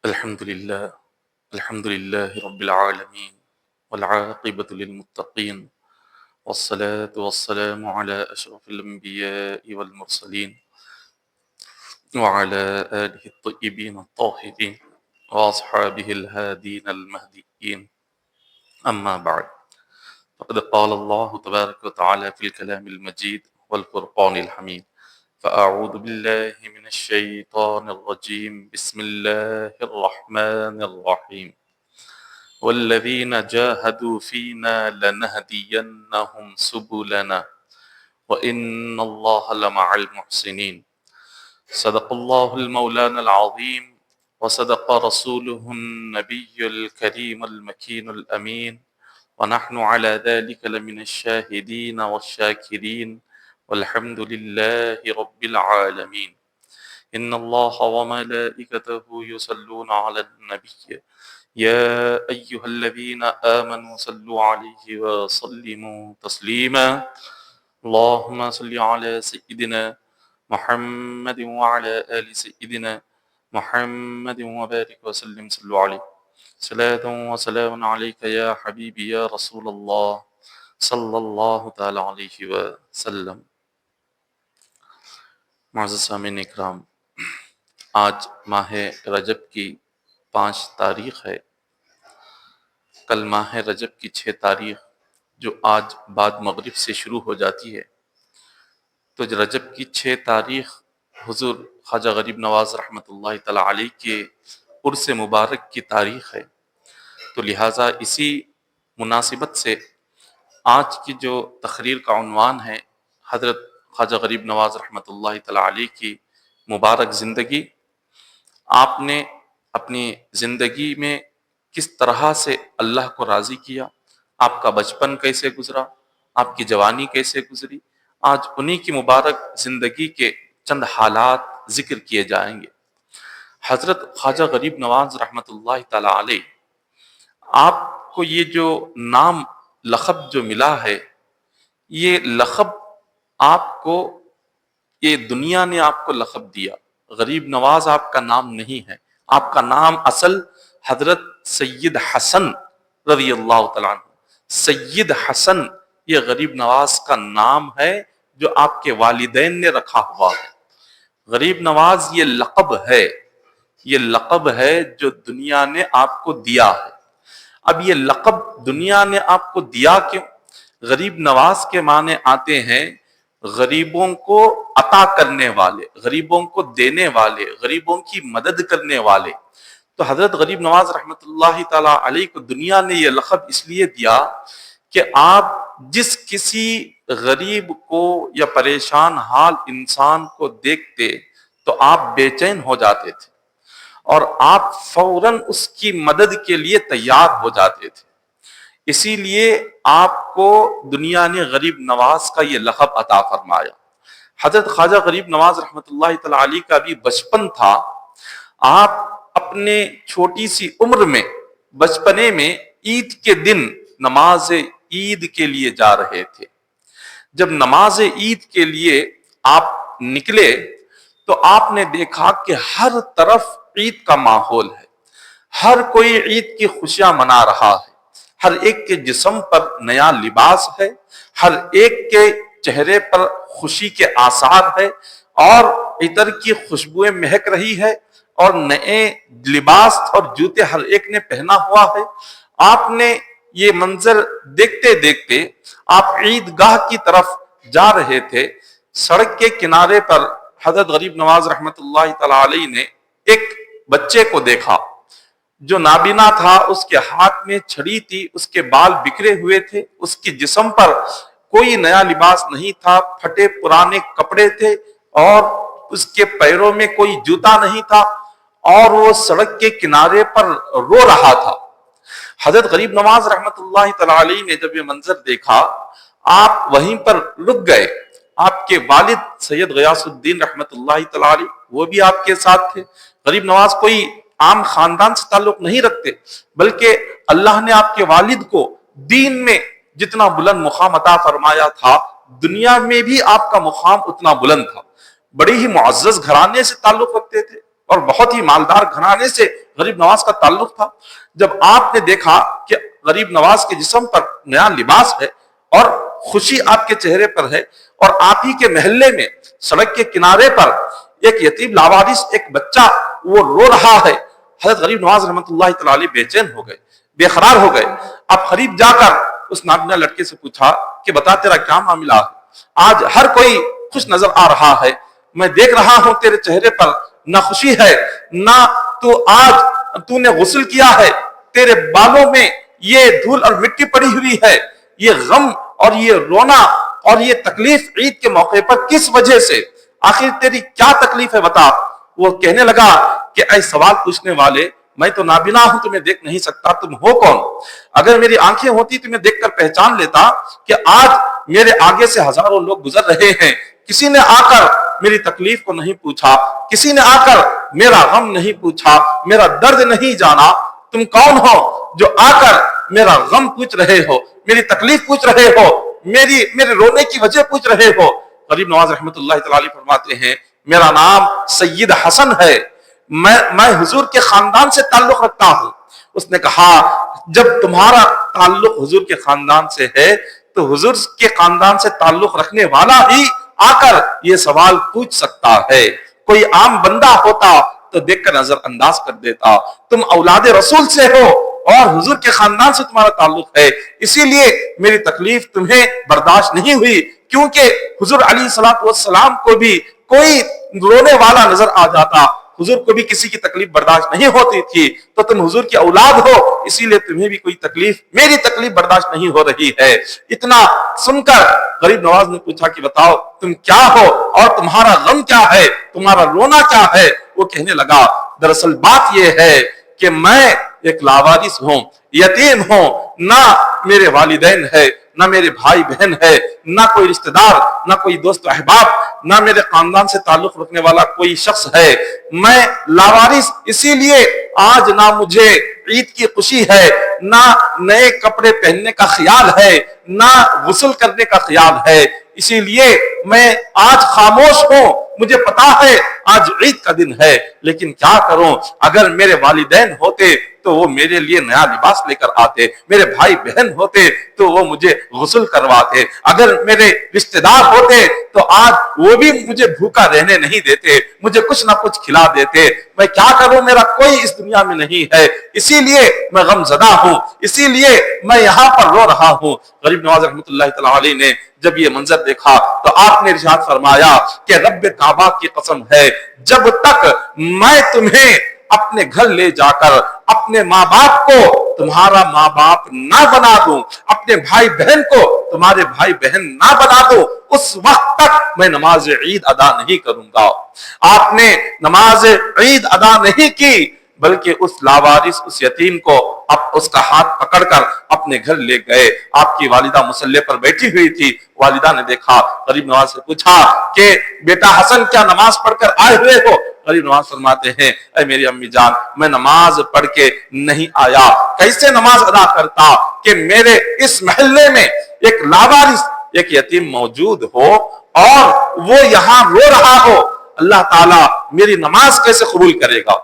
الحمد لله الحمد لله رب العالمين والعاقبة للمتقين والصلاة والسلام على أشرف الأنبياء والمرسلين وعلى آله الطيبين الطاهرين وأصحابه الهادين المهديين. أما بعد، فقد قال الله تبارك وتعالى في الكلام المجيد والفرقان الحميد: فأعوذ بالله من الشيطان الرجيم، بسم الله الرحمن الرحيم: والذين جاهدوا فينا لنهدينهم سبلنا وإن الله لمع المحسنين. صدق الله المولانا العظيم وصدق رسوله النبي الكريم المكين الأمين، ونحن على ذلك لمن الشاهدين والشاكرين، والحمد لله رب العالمين. إن الله وملائكته يصلون على النبي يا أيها الذين آمنوا صلوا عليه وسلموا تسليما. اللهم صل على سيدنا محمد وعلى آل سيدنا محمد وبارك وسلم. صلوا عليه صلاة وسلام عليك يا حبيبي يا رسول الله صلی اللہ تعالی علیہ وسلم. معزز سامعین اکرام، آج ماہ رجب کی 5 تاریخ ہے. کل ماہ رجب کی 6 تاریخ جو آج بعد مغرب سے شروع ہو جاتی ہے، تو رجب کی 6 تاریخ حضور خواجہ غریب نواز رحمۃ اللہ تعالی علیہ کے عرس مبارک کی تاریخ ہے. تو لہٰذا اسی مناسبت سے آج کی جو تقریر کا عنوان ہے حضرت خواجہ غریب نواز رحمۃ اللہ تعالی علیہ کی مبارک زندگی. آپ نے اپنی زندگی میں کس طرح سے اللہ کو راضی کیا، آپ کا بچپن کیسے گزرا، آپ کی جوانی کیسے گزری، آج انہی کی مبارک زندگی کے چند حالات ذکر کیے جائیں گے. حضرت خواجہ غریب نواز رحمۃ اللہ تعالی علیہ، آپ کو یہ جو نام لقب جو ملا ہے، یہ لقب آپ کو، یہ دنیا نے آپ کو لقب دیا. غریب نواز آپ کا نام نہیں ہے، آپ کا نام اصل حضرت سید حسن رضی اللہ تعالیٰ عنہ، سید حسن یہ غریب نواز کا نام ہے جو آپ کے والدین نے رکھا ہوا ہے. غریب نواز یہ لقب ہے، یہ لقب ہے جو دنیا نے آپ کو دیا ہے. اب یہ لقب دنیا نے آپ کو دیا کیوں؟ غریب نواز کے معنی آتے ہیں غریبوں کو عطا کرنے والے، غریبوں کو دینے والے، غریبوں کی مدد کرنے والے. تو حضرت غریب نواز رحمۃ اللہ تعالی علیہ کو دنیا نے یہ لقب اس لیے دیا کہ آپ جس کسی غریب کو یا پریشان حال انسان کو دیکھتے تو آپ بے چین ہو جاتے تھے اور آپ فوراً اس کی مدد کے لیے تیار ہو جاتے تھے. اسی لیے آپ کو دنیا نے غریب نواز کا یہ لقب عطا فرمایا. حضرت خواجہ غریب نواز رحمۃ اللہ تعالی علیہ کا بھی بچپن تھا. آپ اپنے چھوٹی سی عمر میں بچپنے میں عید کے دن نماز عید کے لیے جا رہے تھے. جب نماز عید کے لیے آپ نکلے تو آپ نے دیکھا کہ ہر طرف عید کا ماحول ہے، ہر کوئی عید کی خوشیاں منا رہا ہے، ہر ایک کے جسم پر نیا لباس ہے، ہر ایک کے چہرے پر خوشی کے آثار ہے اور عطر کی خوشبوئیں مہک رہی ہے اور نئے لباس اور جوتے ہر ایک نے پہنا ہوا ہے. آپ نے یہ منظر دیکھتے دیکھتے آپ عیدگاہ کی طرف جا رہے تھے. سڑک کے کنارے پر حضرت غریب نواز رحمۃ اللہ تعالی علیہ نے ایک بچے کو دیکھا جو نابینا تھا، اس کے ہاتھ میں چھڑی تھی، اس کے بال بکھرے ہوئے تھے، اس کے جسم پر کوئی نیا لباس نہیں تھا، پھٹے پرانے کپڑے تھے اور اس کے پیروں میں کوئی جوتا نہیں تھا اور وہ سڑک کے کنارے پر رو رہا تھا. حضرت غریب نواز رحمۃ اللہ تعالی علیہ نے جب یہ منظر دیکھا، آپ وہیں پر رک گئے. آپ کے والد سید غیاث الدین رحمۃ اللہ تعالی علیہ وہ بھی آپ کے ساتھ تھے. غریب نواز کوئی عام خاندان سے تعلق نہیں رکھتے، بلکہ اللہ نے آپ کے والد کو دین میں جتنا بلند مقام عطا فرمایا تھا، دنیا میں بھی آپ کا مقام اتنا بلند تھا. بڑے ہی معزز گھرانے سے تعلق رکھتے تھے. اور بہت ہی مالدار گھرانے سے غریب نواز کا تعلق تھا۔ جب آپ نے دیکھا کہ غریب نواز کے جسم پر نیا لباس ہے اور خوشی آپ کے چہرے پر ہے، اور آپ ہی کے محلے میں سڑک کے کنارے پر ایک یتیم لاوارث ایک بچہ وہ رو رہا ہے، حضرت غریب نواز رحمۃ اللہ تعالی علیہ بے چین ہو گئے، بے قرار ہو گئے۔ اب قریب جا کر اس نابینا لڑکے سے پوچھا کہ بتا تیرا کیا معاملہ ہے؟ آج ہر کوئی خوش نظر آ رہا ہے، میں دیکھ رہا ہوں تیرے چہرے پر نہ خوشی ہے نہ تو نے غسل کیا ہے، تیرے بالوں میں یہ دھول اور مٹی پڑی ہوئی ہے، یہ غم اور یہ رونا اور یہ تکلیف عید کے موقع پر کس وجہ سے؟ آخر تیری کیا تکلیف ہے بتا۔ وہ کہنے لگا کہ اے سوال پوچھنے والے، میں تو نابینا ہوں، تمہیں دیکھ نہیں سکتا، تم ہو کون؟ اگر میری آنکھیں ہوتی تمہیں دیکھ کر پہچان لیتا کہ آج میرے آگے سے ہزاروں لوگ گزر رہے ہیں، کسی نے آ کر میری تکلیف کو نہیں پوچھا، کسی نے آ کر میرا غم نہیں پوچھا، میرا درد نہیں جانا، تم کون ہو جو آ کر میرا غم پوچھ رہے ہو، میری تکلیف پوچھ رہے ہو، میرے رونے کی وجہ پوچھ رہے ہو؟ غریب نواز رحمۃ اللہ تعالی علیہ فرماتے ہیں میرا نام سید حسن ہے، میں حضور کے خاندان سے تعلق رکھتا ہوں۔ اس نے کہا جب تمہارا تعلق حضور کے خاندان سے ہے تو حضور کے خاندان سے تعلق رکھنے والا ہی آ کر یہ سوال پوچھ سکتا ہے، کوئی عام بندہ ہوتا تو دیکھ کر نظر انداز کر دیتا، تم اولاد رسول سے ہو اور حضور کے خاندان سے تمہارا تعلق ہے، اسی لیے میری تکلیف تمہیں برداشت نہیں ہوئی، کیونکہ حضور علیہ الصلوۃ والسلام کو بھی کوئی رونے والا نظر آ جاتا، حضور کو بھی کسی کی تکلیف برداشت نہیں ہوتی تھی، تو تم حضور کی اولاد ہو، اسی لیے تمہیں بھی کوئی تکلیف، میری تکلیف برداشت نہیں ہو رہی ہے۔ اتنا سن کر غریب نواز نے پوچھا کہ بتاؤ تم کیا ہو اور تمہارا غم کیا ہے، تمہارا رونا کیا ہے؟ وہ کہنے لگا دراصل بات یہ ہے کہ میں ایک لاوارث ہوں، یتیم ہوں، نہ میرے والدین ہے، نہ میرے بھائی بہن ہے، نہ کوئی رشتہ دار، نہ کوئی دوست و احباب، نہ میرے خاندان سے تعلق رکھنے والا کوئی شخص ہے، میں لاوارث، اسی لیے آج نہ مجھے عید کی خوشی ہے، نہ نئے کپڑے پہننے کا خیال ہے، نہ غسل کرنے کا خیال ہے، اسی لیے میں آج خاموش ہوں۔ مجھے پتا ہے آج عید کا دن ہے، لیکن کیا کروں، اگر میرے والدین ہوتے تو وہ میرے لیے نیا لباس لے کر آتے، میرے بھائی بہن ہوتے تو وہ مجھے غسل کرواتے، اگر میرے رشتہ دار ہوتے تو آج وہ بھی مجھے بھوکا رہنے نہیں دیتے، مجھے کچھ نہ کچھ کھلا دیتے۔ میں کیا کروں، میرا کوئی اس دنیا میں نہیں ہے، اسی لیے میں غم زدہ ہوں، اسی لیے میں یہاں پر رو رہا ہوں۔ غریب نواز رحمۃ اللہ تعالی علیہ نے جب یہ منظر دیکھا تو آپ نے ارشاد فرمایا کہ رب کعبہ کی قسم ہے، جب تک میں تمہیں اپنے گھر لے جا کر اپنے ماں باپ کو تمہارا ماں باپ نہ بنا دوں، اپنے بھائی بہن کو تمہارے بھائی بہن نہ بنا دوں، اس وقت تک میں نماز عید ادا نہیں کروں گا۔ آپ نے نماز عید ادا نہیں کی، بلکہ اس لاوارث، اس یتیم کو اس کا ہاتھ پکڑ کر اپنے گھر لے گئے۔ آپ کی والدہ مصلی پر بیٹھی ہوئی تھی، والدہ نے دیکھا، غریب نواز سے پوچھا کہ بیٹا حسن کیا نماز پڑھ کر آئے ہوئے ہو؟ غریب نواز فرماتے ہیں اے میری امی جان، میں نماز پڑھ کے نہیں آیا، کیسے نماز ادا کرتا کہ میرے اس محلے میں ایک لاوارث، ایک یتیم موجود ہو اور وہ یہاں رو رہا ہو، اللہ تعالیٰ میری نماز کیسے قبول کرے گا؟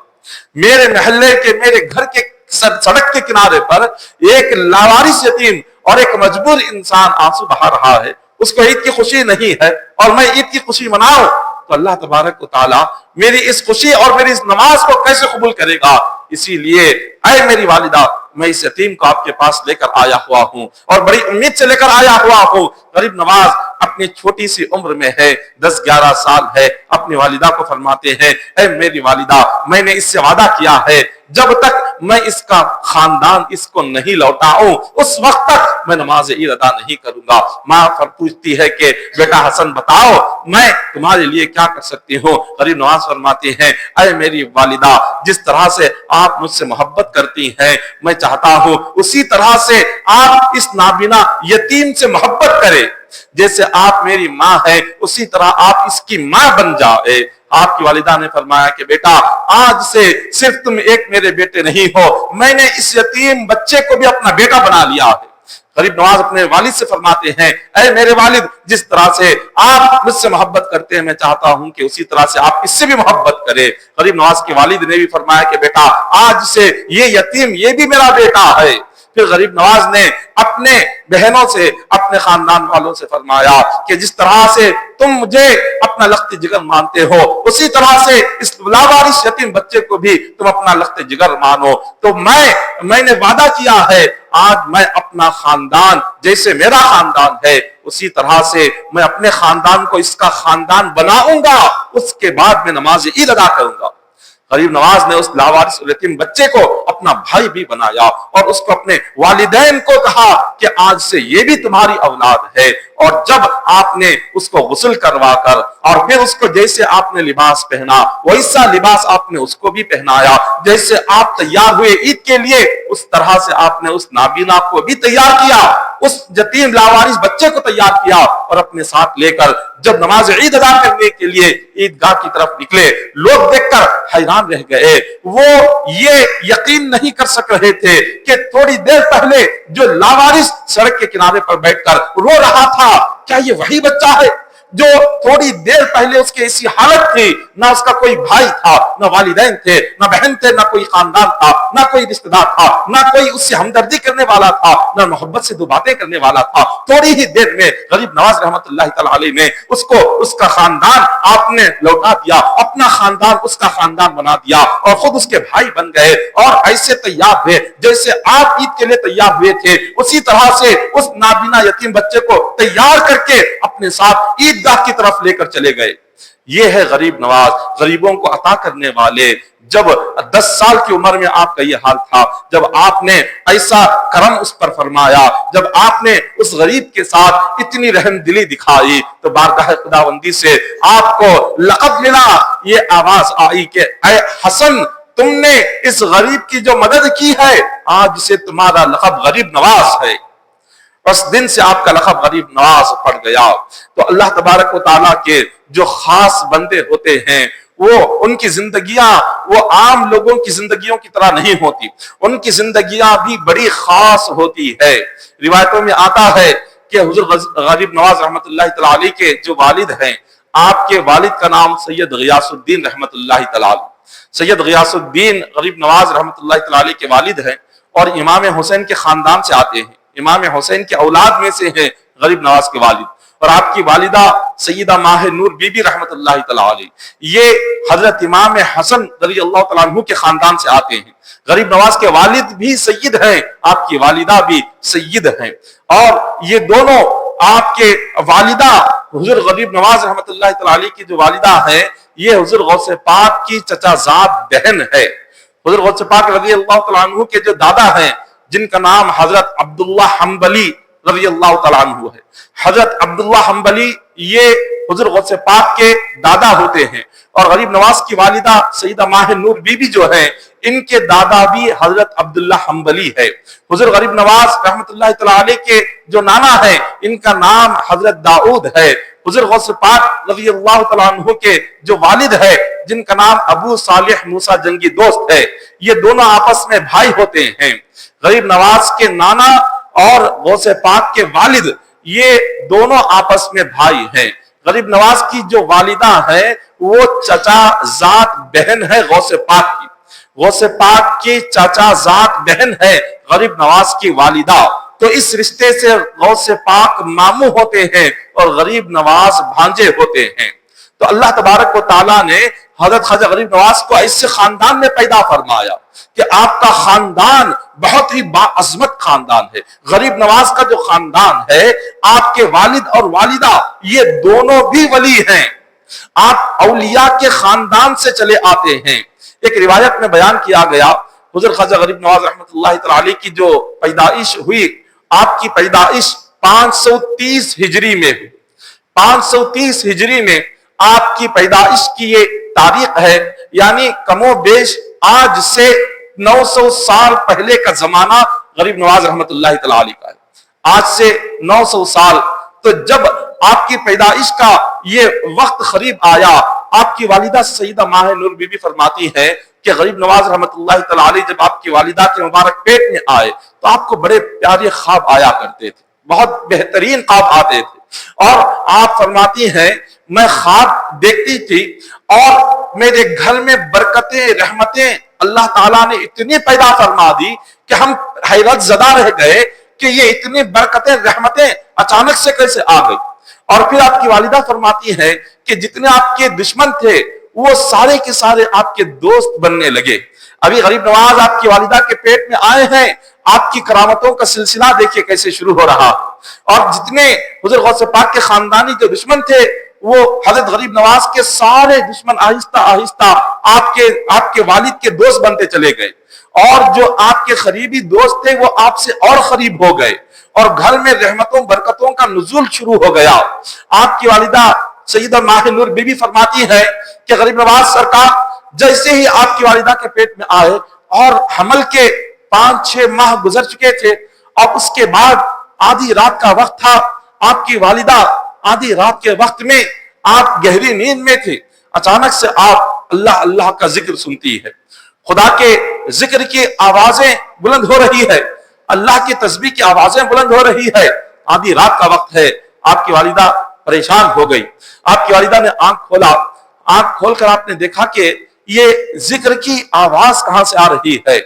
میرے محلے کے، میرے گھر کے سڑک کے کنارے پر ایک لاوارث یتیم اور ایک مجبور انسان آنسو بہا رہا ہے، اس کو عید کی خوشی نہیں ہے اور میں عید کی خوشی مناؤں تو اللہ تبارک و تعالی میری اس خوشی اور میری اس نماز کو کیسے قبول کرے گا؟ اسی لیے اے میری والدہ، میں اس یتیم کو آپ کے پاس لے کر آیا ہوا ہوں اور بڑی امید سے لے کر آیا ہوا ہوں۔ غریب نواز اپنی چھوٹی سی عمر میں ہے، 10-11 سال ہے، اپنی والدہ کو فرماتے ہیں اے میری والدہ، میں نے اس سے وعدہ کیا ہے جب تک میں اس کا خاندان اس کو نہیں لوٹاؤں اس وقت تک میں نماز عید ادا نہیں کروں گا۔ ماں پوچھتی ہے کہ بیٹا حسن بتاؤ میں تمہارے لیے کیا کر سکتی ہوں؟ غریب نواز فرماتے ہیں اے میری والدہ، جس طرح سے آپ مجھ سے محبت کرتی ہیں میں چاہتا ہوں اسی طرح سے آپ اس نابینا یتیم سے محبت کریں، جیسے آپ میری ماں ہے اسی طرح آپ اس کی ماں بن جائے۔ آپ کی والدہ نے فرمایا کہ بیٹا آج سے صرف تم ایک میرے بیٹے نہیں ہو، میں نے اس یتیم بچے کو بھی اپنا بیٹا بنا لیا ہے، غریب نواز اپنے والد سے فرماتے ہیں اے میرے والد جس طرح سے آپ مجھ سے محبت کرتے ہیں میں چاہتا ہوں کہ اسی طرح سے آپ اس سے بھی محبت کریں۔ غریب نواز کے والد نے بھی فرمایا کہ بیٹا آج سے یہ یتیم یہ بھی میرا بیٹا ہے۔ پھر غریب نواز نے اپنے بہنوں سے اپنے خاندان والوں سے فرمایا کہ جس طرح سے تم مجھے اپنا لخت جگر مانتے ہو اسی طرح سے اس لاوارث یتیم بچے کو بھی تم اپنا لخت جگر مانو۔ تو میں نے وعدہ کیا ہے آج میں اپنا خاندان جیسے میرا خاندان ہے اسی طرح سے میں اپنے خاندان کو اس کا خاندان بناؤں گا، اس کے بعد میں نماز عید ادا کروں گا۔ غریب نواز نے اس لاوارث یتیم بچے کو اپنا بھائی بھی بنایا اور اس کو اپنے والدین کو کہا کہ آج سے یہ بھی تمہاری اولاد ہے۔ اور جب آپ نے اس کو غسل کروا کر اور پھر اس کو جیسے آپ نے لباس پہنا ویسا لباس آپ نے اس کو بھی پہنایا، جیسے آپ تیار ہوئے عید کے لیے اس طرح سے آپ نے اس نابینا کو بھی تیار کیا، اس یتیم لاوارث بچے کو تیار کیا اور اپنے ساتھ لے کر جب نماز عید ادا کرنے کے لیے عیدگاہ کی طرف نکلے لوگ دیکھ کر حیران رہ گئے۔ وہ یہ یقین نہیں کر سک رہے تھے کہ تھوڑی دیر پہلے جو لاوارث سڑک کے کنارے پر بیٹھ کر رو رہا تھا کیا یہ وہی بچہ ہے جو تھوڑی دیر پہلے اس کی ایسی حالت تھی، نہ اس کا کوئی بھائی تھا، نہ والدین تھے، نہ بہن تھے، نہ کوئی خاندان تھا، نہ کوئی رشتہ دار تھا، نہ کوئی اس سے ہمدردی کرنے والا تھا، نہ محبت سے دو باتیں کرنے والا تھا۔ تھوڑی ہی دیر میں غریب نواز رحمت اللہ تعالی علیہ نے اس کو اس کا خاندان آپ نے لوٹا دیا، اپنا خاندان اس کا خاندان بنا دیا اور خود اس کے بھائی بن گئے اور ایسے تیار ہوئے جیسے آپ عید کے لیے تیار ہوئے تھے اسی طرح سے اس نابینا یتیم بچے کو تیار کر کے اپنے ساتھ عیدگاہ کی طرف لے کر چلے گئے۔ یہ ہے غریب نواز، غریبوں کو عطا کرنے والے۔ جب 10 سال کی عمر میں آپ کا یہ حال تھا، جب آپ نے ایسا کرم اس پر فرمایا، جب آپ نے اس غریب کے ساتھ اتنی رحم دلی دکھائی تو بارگاہ خداوندی سے آپ کو لقب ملا، یہ آواز آئی کہ اے حسن تم نے اس غریب کی جو مدد کی ہے آج سے تمہارا لقب غریب نواز ہے۔ اس دن سے آپ کا لقب غریب نواز پڑ گیا۔ تو اللہ تبارک و تعالیٰ کے جو خاص بندے ہوتے ہیں وہ ان کی زندگیاں وہ عام لوگوں کی زندگیوں کی طرح نہیں ہوتی، ان کی زندگیاں بھی بڑی خاص ہوتی ہے۔ روایتوں میں آتا ہے کہ حضور غریب نواز رحمت اللہ تعالی علیہ کے جو والد ہیں، آپ کے والد کا نام سید غیاث الدین رحمت اللہ تعالی علیہ، سید غیاث الدین غریب نواز رحمت اللہ تعالی علیہ کے والد ہیں اور امام حسین کے خاندان سے آتے ہیں، امام حسین کے اولاد میں سے ہیں غریب نواز کے والد، اور آپ کی والدہ سیدہ ماہ نور بی بی رحمت اللہ تعالی علیہ یہ حضرت امام حسن رضی اللہ تعالیٰ عنہ کے خاندان سے آتے ہیں۔ غریب نواز کے والد بھی سید ہیں، آپ کی والدہ بھی سید ہیں، اور یہ دونوں آپ کے والدہ حضور غریب نواز رحمت اللہ تعالی علیہ کی جو والدہ ہیں یہ حضور غوث پاک کی چچا زاد بہن ہے۔ حضور غوث پاک رضی اللہ تعالیٰ عنہ کے جو دادا ہیں جن کا نام حضرت عبداللہ حنبلی رضی اللہ تعالیٰ عنہ ہے، حضرت عبداللہ حنبلی یہ حضور غوث پاک کے دادا ہوتے ہیں، اور غریب نواز کی والدہ سیدہ ماہ نور بی بی جو ہیں ان کے دادا بھی حضرت عبداللہ حنبلی ہے۔ حضور غریب نواز رحمت اللہ تعالیٰ علیہ کے جو نانا ہیں ان کا نام حضرت داؤد ہے۔ حضور غوث پاک رضی اللہ تعالیٰ عنہ کے جو والد ہے جن کا نام ابو صالح موسیٰ جنگی دوست ہے، یہ دونوں آپس میں بھائی ہوتے ہیں۔ غریب نواز کے نانا اور غوث پاک کے والد یہ دونوں آپس میں بھائی ہیں۔ غریب نواز کی جو والدہ ہے وہ چچا زاد بہن ہے غوث پاک کی، غوث پاک کی چچا زاد بہن ہے غریب نواز کی والدہ، تو اس رشتے سے غوث پاک ماموں ہوتے ہیں اور غریب نواز بھانجے ہوتے ہیں۔ تو اللہ تبارک و تعالیٰ نے حضرت خواجہ غریب نواز کو ایسے خاندان میں پیدا فرمایا کہ آپ کا خاندان بہت ہی باعظمت خاندان ہے۔ غریب نواز کا جو خاندان ہے آپ کے والد اور والدہ یہ دونوں بھی ولی ہیں، آپ اولیاء کے خاندان سے چلے آتے ہیں۔ ایک روایت میں بیان کیا گیا حضور خواجہ غریب نواز رحمت اللہ تعالی علیہ کی جو پیدائش ہوئی، آپ کی پیدائش 530 ہجری میں ہوئی، 530 ہجری میں آپ کی پیدائش کی یہ تاریخ ہے، یعنی کم و بیش آج سے 900 سال پہلے کا زمانہ غریب نواز رحمت اللہ تعالی علیہ کا ہے، آج سے 900 سال۔ تو جب آپ کی پیدائش کا یہ وقت قریب آیا، آپ کی والدہ سیدہ ماہ نور بی بی فرماتی ہیں کہ غریب نواز رحمت اللہ تعالی علیہ جب آپ کی والدہ کے مبارک پیٹ میں آئے تو آپ کو بڑے پیارے خواب آیا کرتے تھے، بہت بہترین خواب آتے تھے، اور آپ فرماتی ہیں میں خواب دیکھتی تھی اور میرے گھر میں برکتیں رحمتیں اللہ تعالیٰ نے اتنی پیدا فرما دی کہ ہم حیرت زدہ رہ گئے کہ یہ اتنی برکتیں رحمتیں اچانک سے کیسے آ گئی۔ اور پھر آپ کی والدہ فرماتی ہیں کہ جتنے آپ کے دشمن تھے وہ سارے کے سارے آپ کے دوست بننے لگے۔ ابھی غریب نواز آپ کی والدہ کے پیٹ میں آئے ہیں، آپ کی کرامتوں کا سلسلہ دیکھیے کیسے شروع ہو رہا، اور جتنے حضور غوث پاک کے خاندانی جو دشمن تھے وہ حضرت غریب نواز کے سارے دشمن آہستہ آہستہ آپ کے والد کے دوست بنتے چلے گئے، اور جو آپ کے قریبی دوست تھے وہ آپ سے اور قریب ہو گئے، اور گھر میں رحمتوں برکتوں کا نزول شروع ہو گیا۔ آپ کی والدہ سیدہ ماہ نور بی بی فرماتی ہے کہ غریب نواز سرکار جیسے ہی آپ کی والدہ کے پیٹ میں آئے اور حمل کے 5-6 ماہ گزر چکے تھے، اور اس کے بعد آدھی رات کا وقت تھا، آپ کی والدہ آدھی رات کے وقت میں آپ گہری نیند میں تھے، اچانک سے آپ اللہ اللہ کا ذکر سنتی ہے، خدا کے ذکر کی آوازیں بلند ہو رہی ہے، اللہ کی تسبیح کی آوازیں بلند ہو رہی ہے، آدھی رات کا وقت ہے۔ آپ کی والدہ پریشان ہو گئی، آپ کی والدہ نے آنکھ کھولا، آنکھ کھول کر آپ نے دیکھا کہ یہ ذکر کی آواز کہاں سے آ رہی ہے،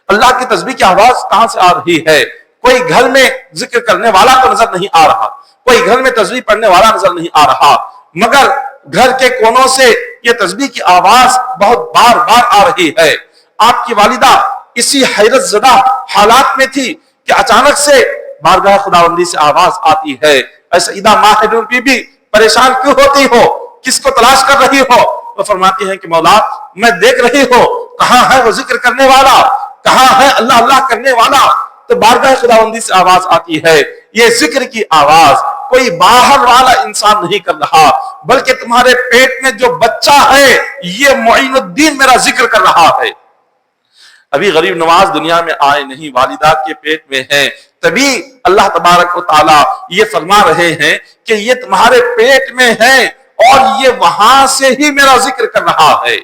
اللہ کی تسبیح کی آواز کہاں سے آ رہی ہے؟ کوئی گھر میں ذکر کرنے والا تو نظر نہیں آ رہا، کوئی گھر میں تسبیح پڑھنے والا نظر نہیں آ رہا، مگر گھر کے کونوں سے یہ تسبیح کی آواز بہت بار بار آ رہی ہے۔ آپ کی والدہ اسی حیرت زدہ حالات میں تھی کہ اچانک سے بارگاہ خداوندی سے آواز آتی ہے، اے سیدہ ماہ نور بی بی پریشان کیوں ہوتی ہو، کس کو تلاش کر رہی ہو؟ وہ فرماتی ہیں کہ مولا میں دیکھ رہی ہوں کہاں ہے وہ ذکر کرنے والا، کہاں ہے اللہ اللہ کرنے والا۔ تو بارگاہ خداوندی سے آواز آتی ہے، یہ ذکر کی آواز کوئی باہر والا انسان نہیں کر رہا، بلکہ تمہارے پیٹ میں جو بچہ ہے یہ معین الدین میرا ذکر کر رہا ہے۔ ابھی غریب نواز دنیا میں آئے نہیں، والدہ کے پیٹ میں ہیں، تبھی اللہ تبارک و تعالی یہ فرما رہے ہیں کہ یہ تمہارے پیٹ میں ہے اور یہ وہاں سے ہی میرا ذکر کر رہا ہے۔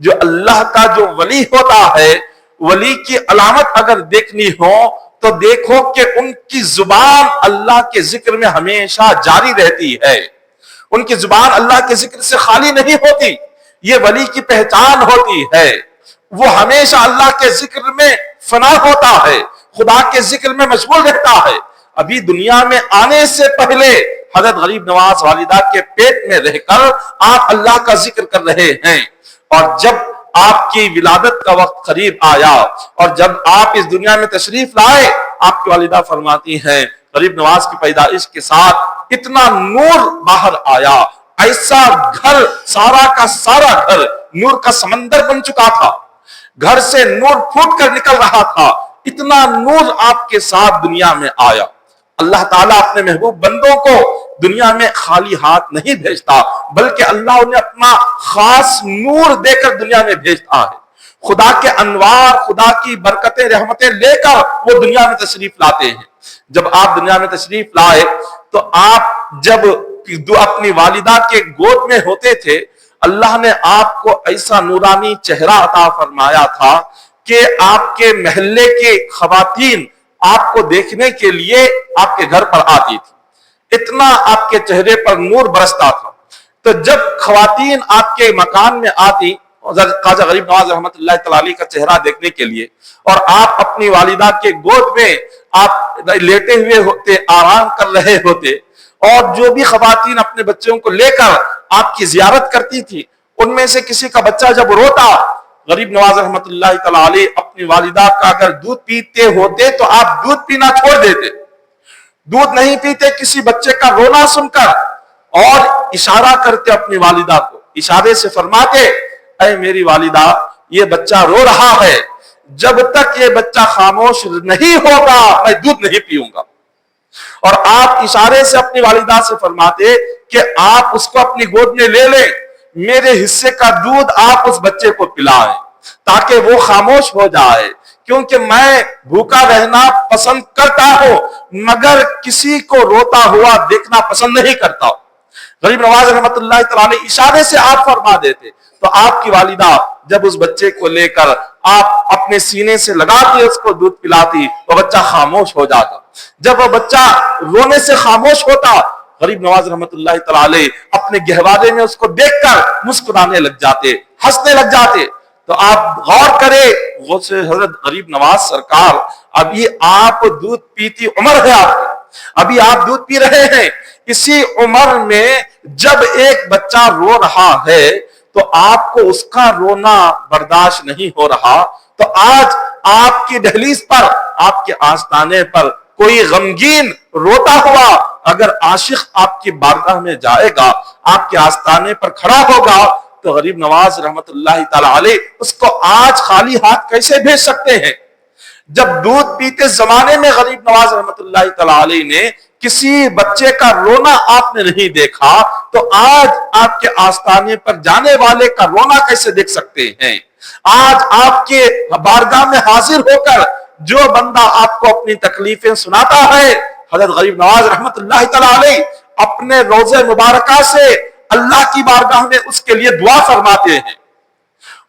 جو اللہ کا جو ولی ہوتا ہے، ولی کی علامت اگر دیکھنی ہو تو دیکھو کہ ان کی زبان اللہ کے ذکر میں ہمیشہ جاری رہتی ہے، ان کی زبان اللہ کے ذکر سے خالی نہیں ہوتی، یہ ولی کی پہچان ہوتی ہے، وہ ہمیشہ اللہ کے ذکر میں فنا ہوتا ہے، خدا کے ذکر میں مشغول رہتا ہے۔ ابھی دنیا میں آنے سے پہلے حضرت غریب نواز والدہ کے پیٹ میں رہ کر آپ اللہ کا ذکر کر رہے ہیں، اور جب آپ کی ولادت کا وقت قریب آیا اور جب آپ اس دنیا میں تشریف لائے، آپ کی والدہ فرماتی ہیں غریب نواز کی پیدائش کے ساتھ اتنا نور باہر آیا، ایسا گھر سارا کا سارا گھر نور کا سمندر بن چکا تھا، گھر سے نور پھوٹ کر نکل رہا تھا، اتنا نور آپ کے ساتھ دنیا میں آیا۔ اللہ تعالیٰ اپنے محبوب بندوں کو دنیا میں خالی ہاتھ نہیں بھیجتا، بلکہ اللہ انہیں اپنا خاص نور دے کر دنیا میں بھیجتا ہے، خدا کے انوار، خدا کی برکتیں رحمتیں لے کر وہ دنیا میں تشریف لاتے ہیں۔ جب آپ دنیا میں تشریف لائے تو آپ جب اپنی والدہ کے گود میں ہوتے تھے، اللہ نے آپ کو ایسا نورانی چہرہ عطا فرمایا تھا کہ آپ کے محلے کے خواتین آپ کو دیکھنے کے لیے آپ کے گھر پر آتی تھی، اتنا آپ کے چہرے پر نور برستا تھا۔ تو جب خواتین آپ کے مکان میں آتی خواجہ غریب نواز رحمت اللہ تعالی کا چہرہ دیکھنے کے لیے، اور آپ اپنی والدہ کے گود میں آپ لیٹے ہوئے ہوتے، آرام کر رہے ہوتے، اور جو بھی خواتین اپنے بچوں کو لے کر آپ کی زیارت کرتی تھی، ان میں سے کسی کا بچہ جب روتا، غریب نواز رحمت اللہ تعالی علیہ اپنی والدہ کا اگر دودھ پیتے ہوتے تو آپ دودھ پینا چھوڑ دیتے، دودھ نہیں پیتے کسی بچے کا رونا سن کر، اور اشارہ کرتے اپنی والدہ کو، اشارے سے فرماتے اے میری والدہ یہ بچہ رو رہا ہے، جب تک یہ بچہ خاموش نہیں ہوگا میں دودھ نہیں پیوں گا۔ اور آپ اشارے سے اپنی والدہ سے فرماتے کہ آپ اس کو اپنی گود میں لے لیں، میرے حصے کا دودھ آپ اس بچے کو پلائیں تاکہ وہ خاموش ہو جائے، کیونکہ میں بھوکا رہنا پسند کرتا ہوں مگر کسی کو روتا ہوا دیکھنا پسند نہیں کرتا۔ غریب نواز رحمت اللہ تعالی علیہ اشارے سے آپ فرما دیتے تو آپ کی والدہ جب اس بچے کو لے کر آپ اپنے سینے سے لگاتی اس کو دودھ پلاتی وہ بچہ خاموش ہو جاتا. جب وہ بچہ رونے سے خاموش ہوتا غریب نواز رحمت اللہ تعالی علیہ اپنے گہوارے میں اس کو دیکھ کر مسکرانے لگ جاتے, ہنسنے لگ جاتے. تو آپ غور کرے غوث حضرت غریب نواز سرکار, ابھی آپ دودھ پیتی عمر ہے آپ کی, ابھی آپ دودھ پی رہے ہیں, اسی عمر میں جب ایک بچہ رو رہا ہے تو آپ کو اس کا رونا برداشت نہیں ہو رہا, تو آج آپ کی دہلیز پر, آپ کے آستانے پر کوئی غمگین روتا ہوا اگر عاشق آپ کی بارگاہ میں جائے گا, آپ کے آستانے پر کھڑا ہوگا, تو غریب نواز رحمت اللہ تعالی علیہ اس کو آج خالی ہاتھ کیسے بھیج سکتے ہیں؟ جب دودھ پیتے زمانے میں غریب نواز رحمت اللہ تعالی علیہ نے کسی بچے کا رونا آپ نے نہیں دیکھا, تو آج آپ کے آستانے پر جانے والے کا رونا کیسے دیکھ سکتے ہیں؟ آج آپ کے بارگاہ میں حاضر ہو کر جو بندہ آپ کو اپنی تکلیفیں سناتا ہے, حضرت غریب نواز رحمت اللہ تعالی علیہ اپنے روزے مبارکہ سے اللہ کی بارگاہ میں اس کے لیے دعا فرماتے ہیں,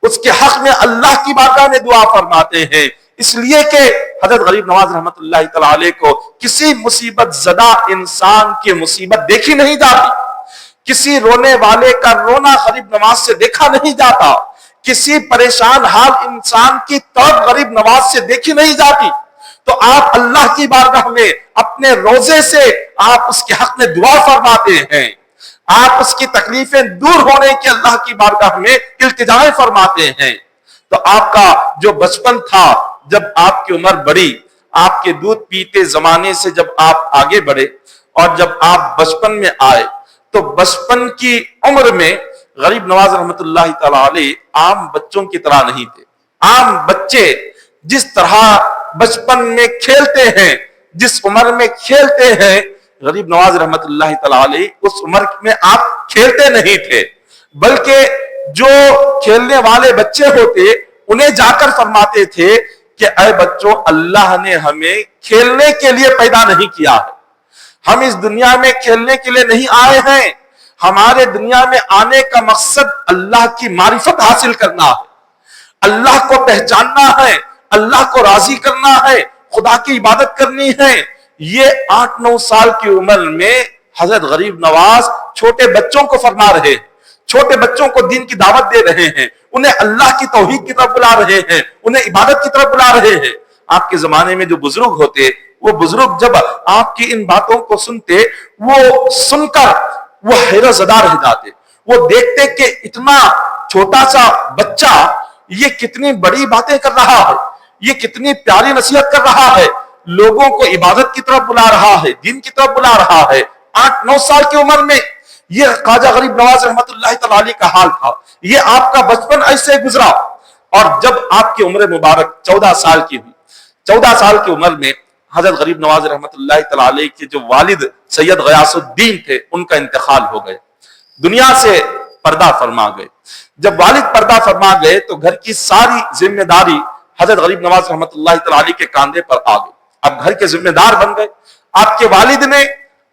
اس کے حق میں اللہ کی بارگاہ میں دعا فرماتے ہیں, اس لیے کہ حضرت غریب نواز رحمت اللہ تعالی علیہ کو کسی مصیبت زدہ انسان کی مصیبت دیکھی نہیں جاتی, کسی رونے والے کا رونا غریب نواز سے دیکھا نہیں جاتا, کسی پریشان حال انسان کی طرف غریب نواز سے دیکھی نہیں جاتی. تو آپ اللہ کی بارگاہ میں اپنے روزے سے آپ اس کے حق میں دعا فرماتے ہیں, آپ اس کی تکلیفیں دور ہونے کی اللہ کی بارگاہ میں التجائیں فرماتے ہیں. تو آپ کا جو بچپن تھا, جب آپ کی عمر بڑھی, آپ کے دودھ پیتے زمانے سے جب آپ آگے بڑھے اور جب آپ بچپن میں آئے, تو بچپن کی عمر میں غریب نواز رحمت اللہ تعالی علیہ عام بچوں کی طرح نہیں تھے. عام بچے جس طرح بچپن میں کھیلتے ہیں, جس عمر میں کھیلتے ہیں, غریب نواز رحمت اللہ تعالی علیہ اس عمر میں آپ کھیلتے نہیں تھے, بلکہ جو کھیلنے والے بچے ہوتے انہیں جا کر فرماتے تھے کہ اے بچوں, اللہ نے ہمیں کھیلنے کے لیے پیدا نہیں کیا ہے, ہم اس دنیا میں کھیلنے کے لیے نہیں آئے ہیں, ہمارے دنیا میں آنے کا مقصد اللہ کی معرفت حاصل کرنا ہے, اللہ کو پہچاننا ہے, اللہ کو راضی کرنا ہے, خدا کی عبادت کرنی ہے. یہ 8-9 سال کی عمر میں حضرت غریب نواز چھوٹے بچوں کو فرما رہے ہیں, چھوٹے بچوں کو دین کی دعوت دے رہے ہیں, انہیں اللہ کی توحید کی طرف بلا رہے ہیں, انہیں عبادت کی طرف بلا رہے ہیں. آپ کے زمانے میں جو بزرگ ہوتے, وہ بزرگ جب آپ کی ان باتوں کو سنتے, وہ سن کر وہ حیرت زدہ رہ جاتے, وہ دیکھتے کہ اتنا چھوٹا سا بچہ یہ کتنی بڑی باتیں کر رہا ہے, یہ کتنی پیاری نصیحت کر رہا ہے, لوگوں کو عبادت کی طرف بلا رہا ہے, دین کی طرف بلا رہا ہے. 8-9 سال کی عمر میں یہ خواجہ غریب نواز رحمت اللہ تعالی علیہ کا حال تھا, یہ آپ کا بچپن ایسے گزرا. اور جب آپ کی عمر مبارک 14 سال کی ہوئی, 14 سال کی عمر میں حضرت غریب نواز رحمت اللہ تعالی علیہ کے جو والد سید غیاث الدین تھے, ان کا انتقال ہو گئے, دنیا سے پردہ فرما گئے. جب والد پردہ فرما گئے تو گھر کی ساری ذمہ داری حضرت غریب نواز رحمت اللہ تعالی علیہ کے کاندھے پر آ گئی. اب گھر کے ذمہ دار بن گئے. آپ کے والد نے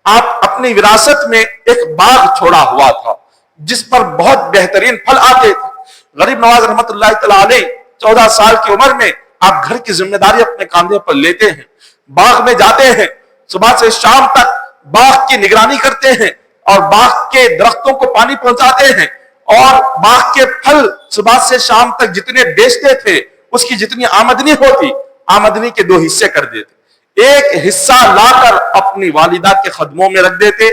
آپ اپنی وراثت میں ایک باغ چھوڑا ہوا تھا جس پر بہت بہترین پھل آتے تھے. غریب نواز رحمت اللہ تعالی علیہ 14 سال کی عمر میں آپ گھر کی ذمہ داری اپنے کاندھے پر لیتے ہیں, باغ میں جاتے ہیں, صبح سے شام تک باغ کی نگرانی کرتے ہیں اور باغ کے درختوں کو پانی پہنچاتے ہیں, اور باغ کے پھل صبح سے شام تک جتنے بیچتے تھے اس کی جتنی آمدنی ہوتی, آمدنی کے 2 حصے کر دیتے. ایک حصہ لا کر اپنی والدہ کے خدموں میں رکھ دیتے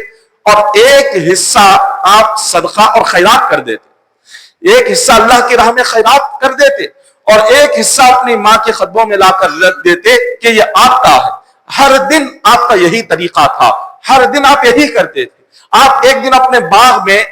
اور ایک حصہ آپ صدقہ اور خیرات کر دیتے. ایک حصہ اللہ کی راہ میں خیرات کر دیتے اور ایک حصہ اپنی ماں کے خدموں میں لا کر رکھ دیتے کہ یہ آپ کا ہے. ہر دن آپ کا یہی طریقہ تھا, ہر دن آپ یہی کرتے تھے. آپ ایک دن اپنے باغ میں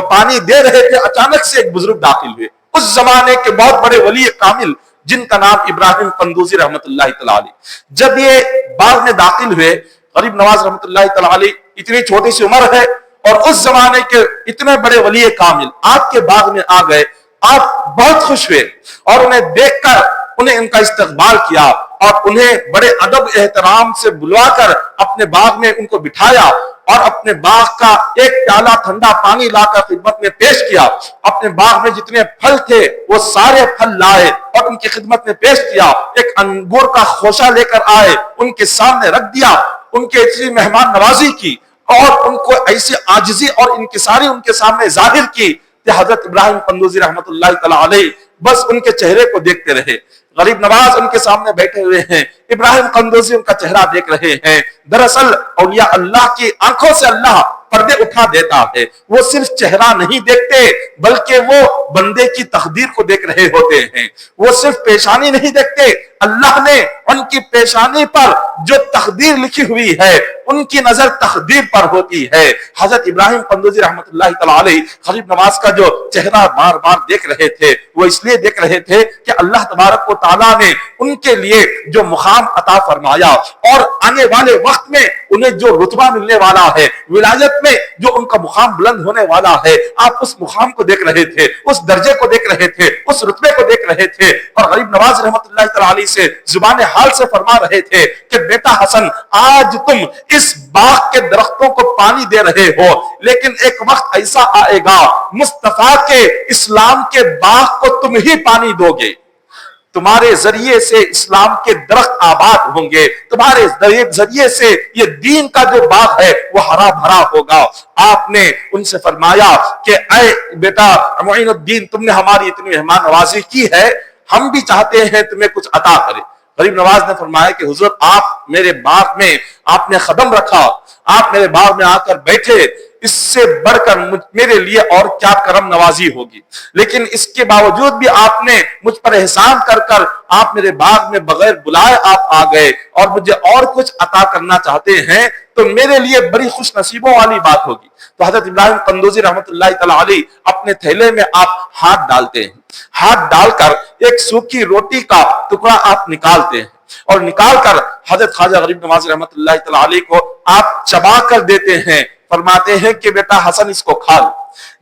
پانی دے رہے تھے, اچانک سے ایک بزرگ داخل ہوئے, اس زمانے کے بہت بڑے ولی کامل جن کا نام ابراہیم قندوزی رحمت اللہ تعالی علیہ. جب یہ باغ میں داخل ہوئے, غریب نواز رحمت اللہ تعالی علیہ اتنی چھوٹی سی عمر ہے اور اس زمانے کے اتنے بڑے ولی کامل آپ کے باغ میں آ گئے. آپ بہت خوش ہوئے اور انہیں دیکھ کر انہیں ان کا استقبال کیا, اور انہیں بڑے ادب احترام سے بلوا کر اپنے باغ میں ان کو بٹھایا اور اپنے باغ کا ایک پیالہ ٹھنڈا پانی لا کر خدمت میں پیش کیا. اپنے باغ میں جتنے پھل تھے وہ سارے پھل لائے اور ان کی خدمت میں پیش کیا. ایک انگور کا خوشہ لے کر آئے, ان کے سامنے رکھ دیا, ان کے ایسی مہمان نوازی کی اور ان کو ایسی عاجزی اور انکساری ان کے سامنے ظاہر کی کہ حضرت ابراہیم قندوزی رحمۃ اللہ تعالی علیہ بس ان کے چہرے کو دیکھتے رہے. غریب نواز ان کے سامنے بیٹھے ہوئے ہیں, ابراہیم قندوزی ان کا چہرہ دیکھ رہے ہیں. دراصل اولیاء اللہ کی آنکھوں سے اللہ پردے اٹھا دیتا ہے. وہ صرف چہرہ نہیں دیکھتے بلکہ وہ بندے کی تقدیر کو دیکھ رہے ہوتے ہیں. وہ صرف پیشانی نہیں دیکھتے, اللہ نے ان کی پیشانی پر جو تقدیر لکھی ہوئی ہے ان کی نظر تقدیر پر ہوتی ہے. حضرت ابراہیم قندوزی رحمۃ اللہ تعالی علیہ غریب نواز کا جو چہرہ بار بار دیکھ رہے تھے وہ اس لیے دیکھ رہے تھے کہ اللہ تبارک و تعالیٰ نے ان کے لیے جو مقام عطا فرمایا اور آنے والے وقت میں انہیں جو رتبہ ملنے والا ہے, ولایت میں جو ان کا مقام بلند ہونے والا ہے, آپ اس مقام کو دیکھ رہے تھے, اس درجے کو دیکھ رہے تھے, اس رتبے کو دیکھ رہے تھے. اور غریب نواز رحمۃ اللہ تعالی علیہ سے زبان حال سے فرما رہے تھے کہ بیٹا حسن, آج تم اس باغ کے درختوں کو پانی دے رہے ہو, لیکن ایک وقت ایسا آئے گا مصطفیٰ کے اسلام کے باغ کو تم ہی پانی دو گے. تمہارے ذریعے سے اسلام کے درخت آباد ہوں گے, تمہارے ذریعے سے یہ دین کا جو باغ ہے وہ ہرا بھرا ہوگا. آپ نے ان سے فرمایا کہ اے بیٹا معین الدین, تم نے ہماری اتنی مہمان نوازی کی ہے, ہم بھی چاہتے ہیں تمہیں کچھ عطا کرے. غریب نواز نے فرمایا کہ حضور آپ میرے باغ میں آپ نے قدم رکھا, آپ میرے باغ میں آ کر بیٹھے, اس سے بڑھ کر میرے لیے اور کیا کرم نوازی ہوگی. لیکن اس کے باوجود بھی آپ نے مجھ پر احسان کر کر آپ میرے باغ میں بغیر بلائے آپ آ گئے اور مجھے اور کچھ عطا کرنا چاہتے ہیں تو میرے لیے بڑی خوش نصیبوں والی بات ہوگی. تو حضرت ابراہیم قندوزی رحمۃ اللہ تعالی علیہ اپنے تھیلے میں آپ ہاتھ ڈالتے ہیں, ہاتھ ڈال کر ایک سوکھی روٹی کا ٹکڑا آپ نکالتے ہیں اور نکال کر حضرت خواجہ غریب نواز رحمۃ اللہ تعالی علیہ کو آپ چبا کر دیتے ہیں. فرماتے ہیں کہ بیٹا حسن اس کو کھا لو.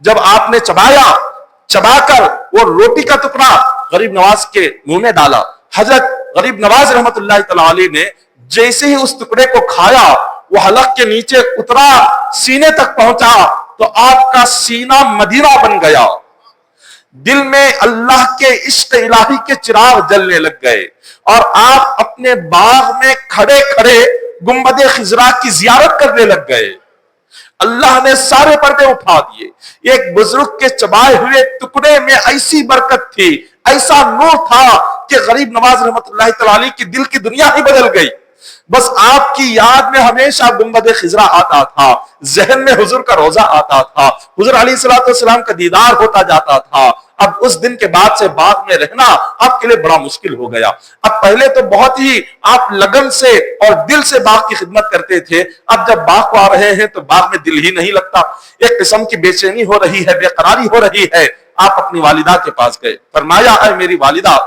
جب آپ نے چبایا, چبا کر وہ روٹی کا ٹکڑا غریب نواز کے منہ میں ڈالا, حضرت غریب نواز رحمۃ اللہ تعالی علیہ نے جیسے ہی اس ٹکڑے کو کھایا وہ حلق کے نیچے اترا, سینے تک پہنچا تو آپ کا سینہ مدینہ بن گیا. دل میں اللہ کے عشق الہی کے چراغ جلنے لگ گئے اور آپ اپنے باغ میں کھڑے کھڑے گنبد خضرا کی زیارت کرنے لگ گئے. اللہ نے سارے پردے اٹھا دیے. ایک بزرگ کے چبائے ہوئے ٹکڑے میں ایسی برکت تھی, ایسا نور تھا کہ غریب نواز رحمۃ اللہ تعالی علیہ کی دل کی دنیا ہی بدل گئی. بس آپ کی یاد میں ہمیشہ گنبد خضرا آتا تھا, ذہن میں حضور کا روزہ آتا تھا, حضور علیہ الصلوۃ والسلام کا دیدار ہوتا جاتا تھا. اب اس دن کے بعد سے باغ میں رہنا آپ کے لیے بڑا مشکل ہو گیا. اب پہلے تو بہت ہی آپ لگن سے اور دل سے باغ کی خدمت کرتے تھے, اب جب باغ کو آ رہے ہیں تو باغ میں دل ہی نہیں لگتا, ایک قسم کی بے چینی ہو رہی ہے, بے قراری ہو رہی ہے. آپ اپنی والدہ کے پاس گئے, فرمایا اے میری والدہ,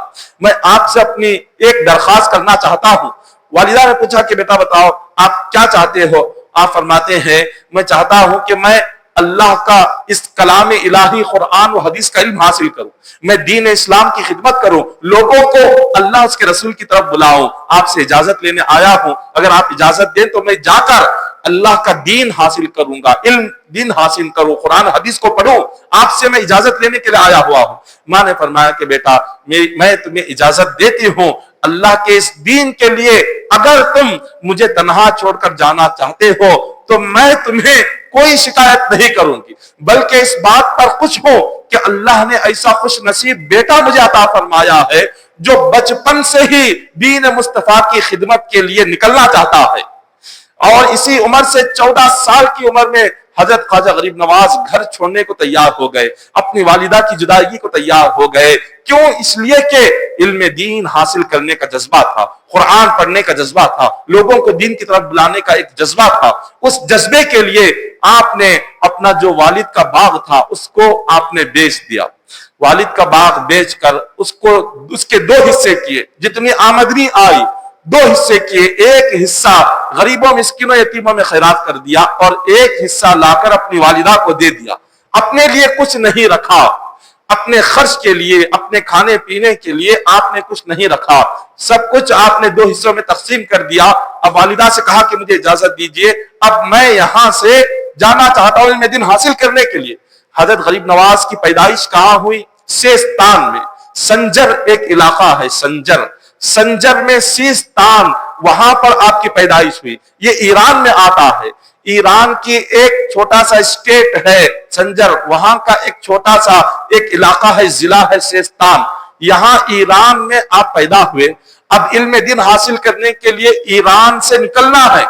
میں آپ سے اپنی ایک درخواست کرنا چاہتا ہوں. والدہ نے پوچھا کہ بیٹا بتاؤ آپ کیا چاہتے ہو. آپ فرماتے ہیں میں چاہتا ہوں کہ میں اللہ کا اس کلام الہی قرآن و حدیث کا علم حاصل کروں, میں دین اسلام کی خدمت کروں, لوگوں کو اللہ اس کے رسول کی طرف بلاؤں. آپ سے اجازت لینے آیا ہوں, اگر آپ اجازت دیں تو میں جا کر اللہ کا دین حاصل کروں گا, علم دین حاصل کروں, قرآن حدیث کو پڑھوں. آپ سے میں اجازت لینے کے لیے آیا ہوا ہوں. ماں نے فرمایا کہ بیٹا میں تمہیں اجازت دیتی ہوں, اللہ کے اس دین کے لیے اگر تم مجھے تنہا چھوڑ کر جانا چاہتے ہو تو میں تمہیں کوئی شکایت نہیں کروں گی, بلکہ اس بات پر خوش ہو کہ اللہ نے ایسا خوش نصیب بیٹا مجھے عطا فرمایا ہے جو بچپن سے ہی دین مصطفیٰ کی خدمت کے لیے نکلنا چاہتا ہے. اور اسی عمر سے 14 سال کی عمر میں حضرت خواجہ غریب نواز گھر چھوڑنے کو تیار ہو گئے, اپنی والدہ کی جدائیگی کو تیار ہو گئے. کیوں؟ اس لیے کہ علم دین حاصل کرنے کا جذبہ تھا, قرآن پڑھنے کا جذبہ تھا, لوگوں کو دین کی طرف بلانے کا ایک جذبہ تھا. اس جذبے کے لیے آپ نے اپنا جو والد کا باغ تھا اس کو آپ نے بیچ دیا. والد کا باغ بیچ کر اس کے 2 حصے کیے, جتنی آمدنی آئی 2 حصے کیے. ایک حصہ غریبوں مسکینوں یتیموں میں خیرات کر دیا اور ایک حصہ لا کر اپنی والدہ کو دے دیا. اپنے لیے کچھ نہیں رکھا, اپنے خرچ کے لیے، اپنے کھانے پینے کے لیے آپ نے کچھ نہیں رکھا، سب کچھ آپ نے 2 حصوں میں تقسیم کر دیا۔ اب والدہ سے کہا کہ مجھے اجازت دیجیے، اب میں یہاں سے جانا چاہتا ہوں علم دین حاصل کرنے کے لیے۔ حضرت غریب نواز کی پیدائش کہاں ہوئی؟ سیستان میں۔ سنجر ایک علاقہ ہے، سنجر میں سیستان، وہاں پر آپ کی پیدائش ہوئی۔ یہ ایران میں آتا ہے، ایران کی ایک چھوٹا سا اسٹیٹ ہے سنجر، وہاں کا ایک چھوٹا سا ایک علاقہ ہے، ضلع ہے سیستان، یہاں ایران میں آپ پیدا ہوئے۔ اب علم دین حاصل کرنے کے لیے ایران سے نکلنا ہے۔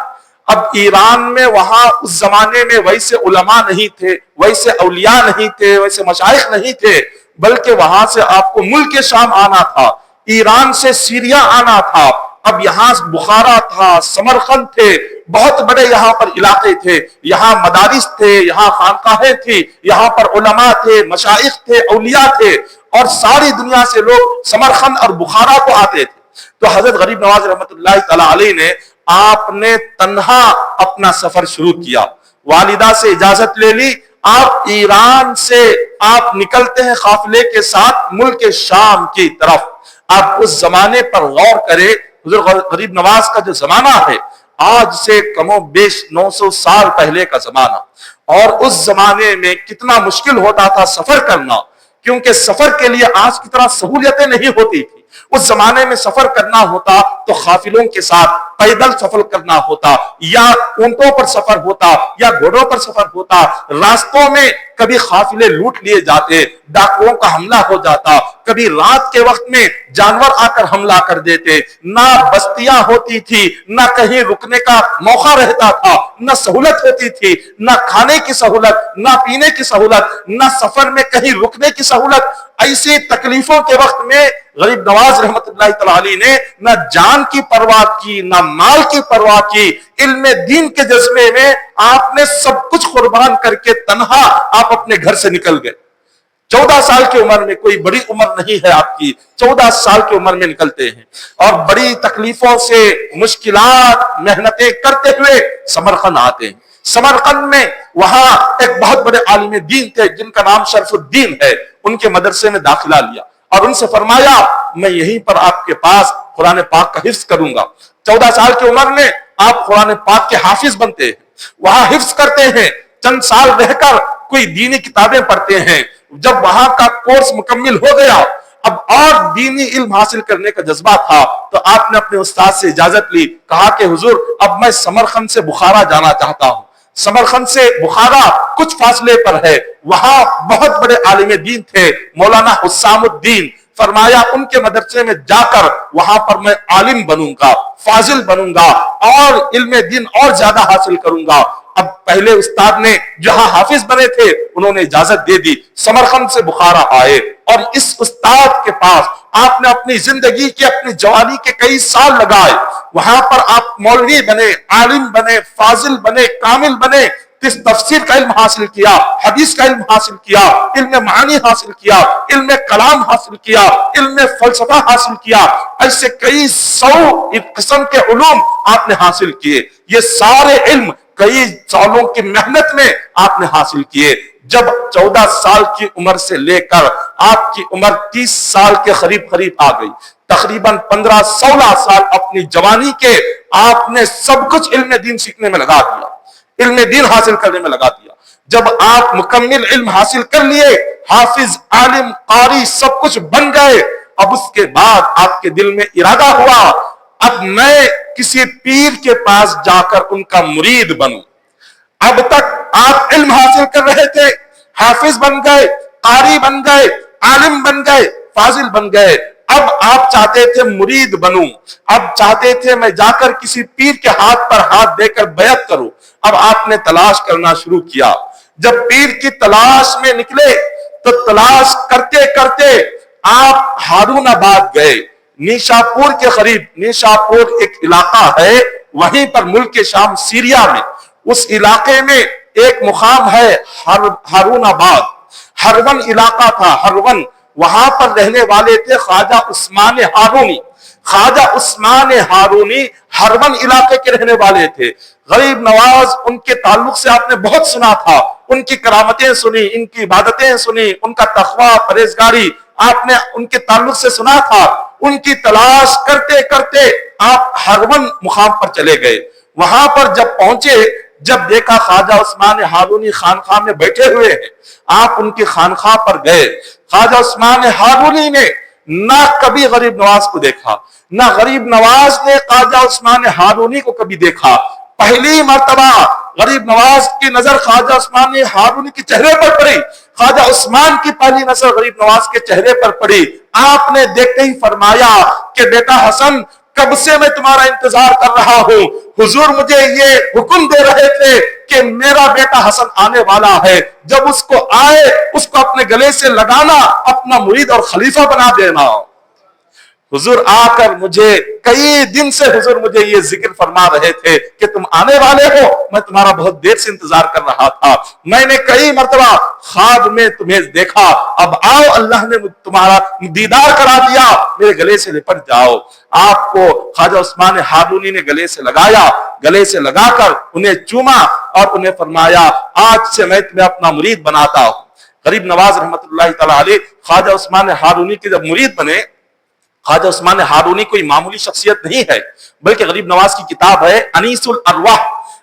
اب ایران میں وہاں اس زمانے میں ویسے علماء نہیں تھے، ویسے اولیاء نہیں تھے، ویسے مشائخ نہیں تھے، بلکہ وہاں سے آپ کو ملک شام آنا تھا، ایران سے سیریا آنا تھا۔ اب یہاں بخارا تھا، سمرقند تھے، بہت بڑے یہاں پر علاقے تھے، یہاں مدارس تھے، یہاں خانقاہیں تھی، یہاں پر علماء تھے، مشائخ تھے، اولیاء تھے، اور ساری دنیا سے لوگ سمرقند اور بخارا کو آتے تھے۔ تو حضرت غریب نواز رحمت اللہ تعالی علیہ نے آپ نے تنہا اپنا سفر شروع کیا، والدہ سے اجازت لے لی، آپ ایران سے آپ نکلتے ہیں قافلے کے ساتھ ملک شام کی طرف۔ آپ اس زمانے پر غور کریں، حضرت غریب نواز کا جو زمانہ ہے آج سے کم و بیش 900 سال پہلے کا زمانہ، اور اس زمانے میں کتنا مشکل ہوتا تھا سفر کرنا، کیونکہ سفر کے لیے آج کی طرح سہولیتیں نہیں ہوتی تھی۔ اس زمانے میں سفر کرنا ہوتا تو قافلوں کے ساتھ پیدل سفر کرنا ہوتا، یا اونٹوں پر سفر ہوتا، یا گھوڑوں پر سفر ہوتا۔ راستوں میں کبھی قافلے لوٹ لیے جاتے، ڈاکوؤں کا حملہ ہو جاتا، کبھی رات کے وقت میں جانور آ کر حملہ کر دیتے، نہ بستیاں ہوتی تھی، نہ کہیں رکنے کا موقع رہتا تھا، نہ سہولت ہوتی تھی، نہ کھانے کی سہولت، نہ پینے کی سہولت، نہ سفر میں کہیں رکنے کی سہولت۔ ایسی تکلیفوں کے وقت میں غریب نواز رحمت اللہ تعالی علیہ نے نہ جان کی پرواہ کی، نہ مال کی پرواہ کی، علم دین کے جذبے میں آپ نے سب کچھ قربان کر کے تنہا آپ اپنے گھر سے نکل گئے۔ 14 سال کی عمر میں، کوئی بڑی عمر نہیں ہے آپ کی، 14 سال کی عمر میں نکلتے ہیں، اور بڑی تکلیفوں سے مشکلات محنتیں کرتے ہوئے سمرقند آتے ہیں۔ سمرقند میں وہاں ایک بہت بڑے عالم دین تھے جن کا نام شرف الدین ہے، ان کے مدرسے میں داخلہ لیا اور ان سے فرمایا میں یہیں پر آپ کے پاس قرآن پاک کا حفظ کروں گا۔ 14 سال کی عمر میں آپ قرآن پاک کے حافظ بنتے ہیں، وہاں حفظ کرتے ہیں، چند سال رہ کر کوئی دینی کتابیں پڑھتے ہیں۔ جب وہاں کا کورس مکمل ہو گیا، اب اور دینی علم حاصل کرنے کا جذبہ تھا، تو آپ نے اپنے استاد سے اجازت لی، کہا کہ حضور اب میں سمرقند سے بخارا جانا چاہتا ہوں۔ سمرقند سے بخارا کچھ فاصلے پر ہے، وہاں بہت بڑے عالم دین تھے مولانا حسام الدین، فرمایا ان کے مدرسے میں جا کر وہاں پر میں عالم بنوں گا، فاضل بنوں گا، اور علم دین اور زیادہ حاصل کروں گا۔ اب پہلے استاد نے جہاں حافظ بنے تھے انہوں نے اجازت دے دی، سمرقند سے بخارا آئے، اور اس استاد کے پاس آپ نے اپنی زندگی کے، اپنی جوانی کے کئی سال لگائے۔ وہاں پر آپ مولوی بنے، عالم بنے، فاضل بنے، کامل بنے، تفسیر کا علم حاصل کیا، حدیث کا علم حاصل کیا، علم معانی حاصل کیا، علم کلام حاصل کیا، علم فلسفہ حاصل کیا، ایسے کئی 100 قسم کے علوم آپ نے حاصل کیے۔ یہ سارے علم کئی سالوں کی محنت میں آپ نے حاصل کیے۔ جب 14 سال کی عمر سے لے کر آپ کی عمر 30 سال کے قریب آ گئی، تقریباً 15-16 سال اپنی جوانی کے آپ نے سب کچھ علم دین سیکھنے میں لگا دیا، علم دین حاصل کرنے میں لگا دیا۔ جب آپ مکمل علم حاصل کر لیے، حافظ، عالم، قاری سب کچھ بن گئے، اب اس کے بعد آپ کے دل میں ارادہ ہوا اب میں کسی پیر کے پاس جا کر ان کا مرید بنوں۔ اب تک آپ علم حاصل کر رہے تھے، حافظ بن گئے، قاری بن گئے، عالم بن گئے، فاضل بن گئے، اب آپ چاہتے تھے مرید بنوں، اب چاہتے تھے میں جا کر کسی پیر کے ہاتھ پر ہاتھ دے کر بیعت کروں۔ اب آپ نے تلاش کرنا شروع کیا۔ جب پیر کی تلاش میں نکلے تو تلاش کرتے کرتے آپ ہارون آباد گئے، نیشاپور کے قریب، نیشاپور ایک علاقہ ہے وہیں پر ملک شام سیریا میں، اس علاقے میں ایک مقام ہے ہارون آباد، ہرون علاقہ تھا، ہرون، وہاں پر رہنے والے تھے خواجہ عثمان ہارونی. خواجہ عثمان ہارونی ہرون علاقے کے رہنے والے تھے. غریب نواز ان کے تعلق سے آپ نے بہت سنا تھا, ان کی کرامتیں سنی, ان کی عبادتیں سنی, ان کا تقوی پرہیزگاری آپ نے ان کے تعلق سے سنا تھا. ان کی تلاش کرتے کرتے آپ ہرون مقام پر چلے گئے. وہاں پر جب پہنچے, جب دیکھا خواجہ عثمان ہارونی خانقاہ میں بیٹھے ہوئے ہیں, آپ ان کی خانقاہ پر گئے. خواجہ عثمان ہارونی نے نہ کبھی غریب نواز کو دیکھا, نہ غریب نواز نے خواجہ عثمان ہارونی کو کبھی دیکھا. پہلی مرتبہ غریب نواز کی نظر خواجہ عثمان ہارونی کے چہرے پر پڑی, خواجہ عثمان کی پہلی نظر غریب نواز کے چہرے پر پڑی. آپ نے دیکھتے ہی فرمایا کہ بیٹا حسن, کب سے میں تمہارا انتظار کر رہا ہوں. حضور مجھے یہ حکم دے رہے تھے کہ میرا بیٹا حسن آنے والا ہے, جب اس کو آئے اس کو اپنے گلے سے لگانا, اپنا مرید اور خلیفہ بنا دینا. حضور آ کر مجھے کئی دن سے حضور مجھے یہ ذکر فرما رہے تھے کہ تم آنے والے ہو, میں تمہارا بہت دیر سے انتظار کر رہا تھا. میں نے کئی مرتبہ خواب میں تمہیں دیکھا, اب آؤ, اللہ نے تمہارا دیدار کرا دیا, میرے گلے سے لپٹ جاؤ. آپ کو خواجہ عثمان ہارونی نے گلے سے لگایا, گلے سے لگا کر انہیں چوما اور انہیں فرمایا آج سے میں تمہیں اپنا مرید بناتا ہوں. غریب نواز رحمت اللہ تعالی علیہ خواجہ عثمان ہارونی کے جب مرید بنے, خواجہ عثمان ہارونی کوئی معمولی شخصیت نہیں ہے, بلکہ غریب نواز کی کتاب ہے انیس الارواح.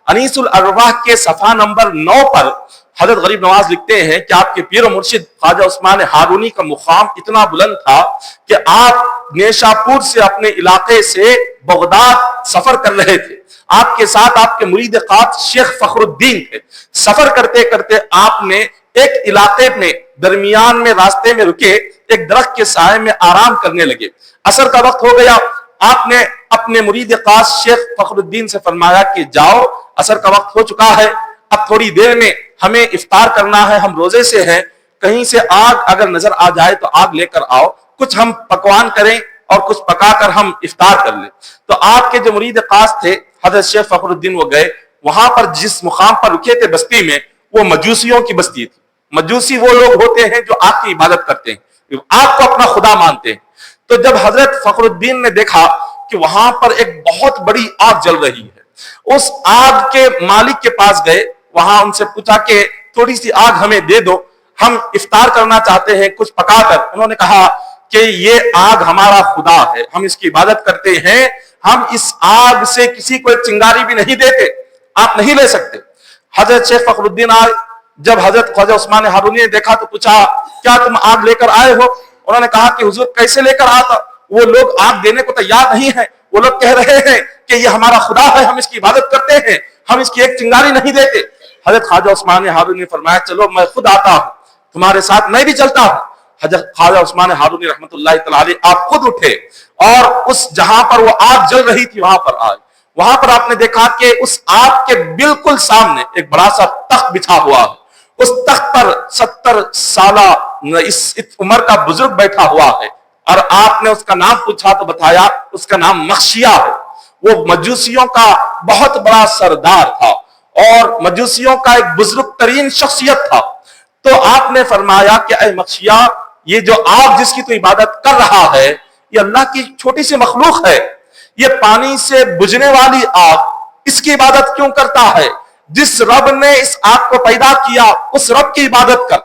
انیس الارواح کے صفحہ نمبر 9 پر حضرت غریب نواز لکھتے ہیں کہ آپ کے پیر و مرشد خواجہ عثمان ہارونی کا مقام اتنا بلند تھا کہ آپ نیشاپور سے اپنے علاقے سے بغداد سفر کر رہے تھے. آپ کے ساتھ آپ کے مرید خاص شیخ فخر الدین تھے. سفر کرتے کرتے آپ نے ایک علاقے میں درمیان میں راستے میں رکے, ایک درخت کے سائے میں آرام کرنے لگے. عصر کا وقت ہو گیا. آپ نے اپنے مرید خاص شیخ فخر الدین سے فرمایا کہ جاؤ, عصر کا وقت ہو چکا ہے, اب تھوڑی دیر میں ہمیں افطار کرنا ہے, ہم روزے سے ہیں, کہیں سے آگ اگر نظر آ جائے تو آگ لے کر آؤ, کچھ ہم پکوان کریں اور کچھ پکا کر ہم افطار کر لیں. تو آپ کے جو مرید خاص تھے حضرت شیخ فخر الدین, وہ گئے. وہاں پر جس مقام پر رکے تھے بستی میں, وہ مجوسیوں کی بستی تھی. مجوسی وہ لوگ ہوتے ہیں جو آگ کی عبادت کرتے ہیں, آگ کو اپنا خدا مانتے ہیں. تو جب حضرت فخر الدین نے دیکھا کہ وہاں پر ایک بہت بڑی آگ جل رہی ہے, اس آگ کے مالک کے پاس گئے, وہاں ان سے پوچھا کہ تھوڑی سی آگ ہمیں دے دو, ہم افطار کرنا چاہتے ہیں کچھ پکا کر. انہوں نے کہا کہ یہ آگ ہمارا خدا ہے, ہم اس کی عبادت کرتے ہیں, ہم اس آگ سے کسی کو ایک چنگاری بھی نہیں دیتے, آپ نہیں لے سکتے. حضرت شیخ فخر الدین آئے. جب حضرت خواجہ عثمان ہارونی نے دیکھا تو پوچھا کیا تم آگ لے کر آئے ہو؟ انہوں نے کہا کہ حضور کیسے لے کر آتا, وہ لوگ آگ دینے کو تیار نہیں ہیں, وہ لوگ کہہ رہے ہیں کہ یہ ہمارا خدا ہے, ہم اس کی عبادت کرتے ہیں, ہم اس کی ایک چنگاری نہیں دیتے. حضرت خواجہ عثمان ہارونی نے فرمایا چلو میں خود آتا ہوں, تمہارے ساتھ میں بھی چلتا ہوں. حضرت خواجہ عثمان ہارونی رحمت اللہ تعالی علیہ آپ خود اٹھے اور اس جہاں پر وہ آگ جل رہی تھی وہاں پر آئے. وہاں پر آپ نے دیکھا کہ اس آگ کے بالکل سامنے ایک بڑا سا تخت بچھا ہوا ہے. اس تخت پر 70 سالہ اس عمر کا بزرگ بیٹھا ہوا ہے, اور آپ نے اس کا نام پوچھا تو بتایا اس کا نام مخشیہ ہے. وہ مجوسیوں کا بہت بڑا سردار تھا اور مجوسیوں کا ایک بزرگ ترین شخصیت تھا. تو آپ نے فرمایا کہ اے مخشیہ, یہ جو آگ جس کی تو عبادت کر رہا ہے یہ اللہ کی چھوٹی سی مخلوق ہے, یہ پانی سے بجھنے والی آگ, اس کی عبادت کیوں کرتا ہے؟ جس رب نے اس آگ کو پیدا کیا اس رب کی عبادت کر.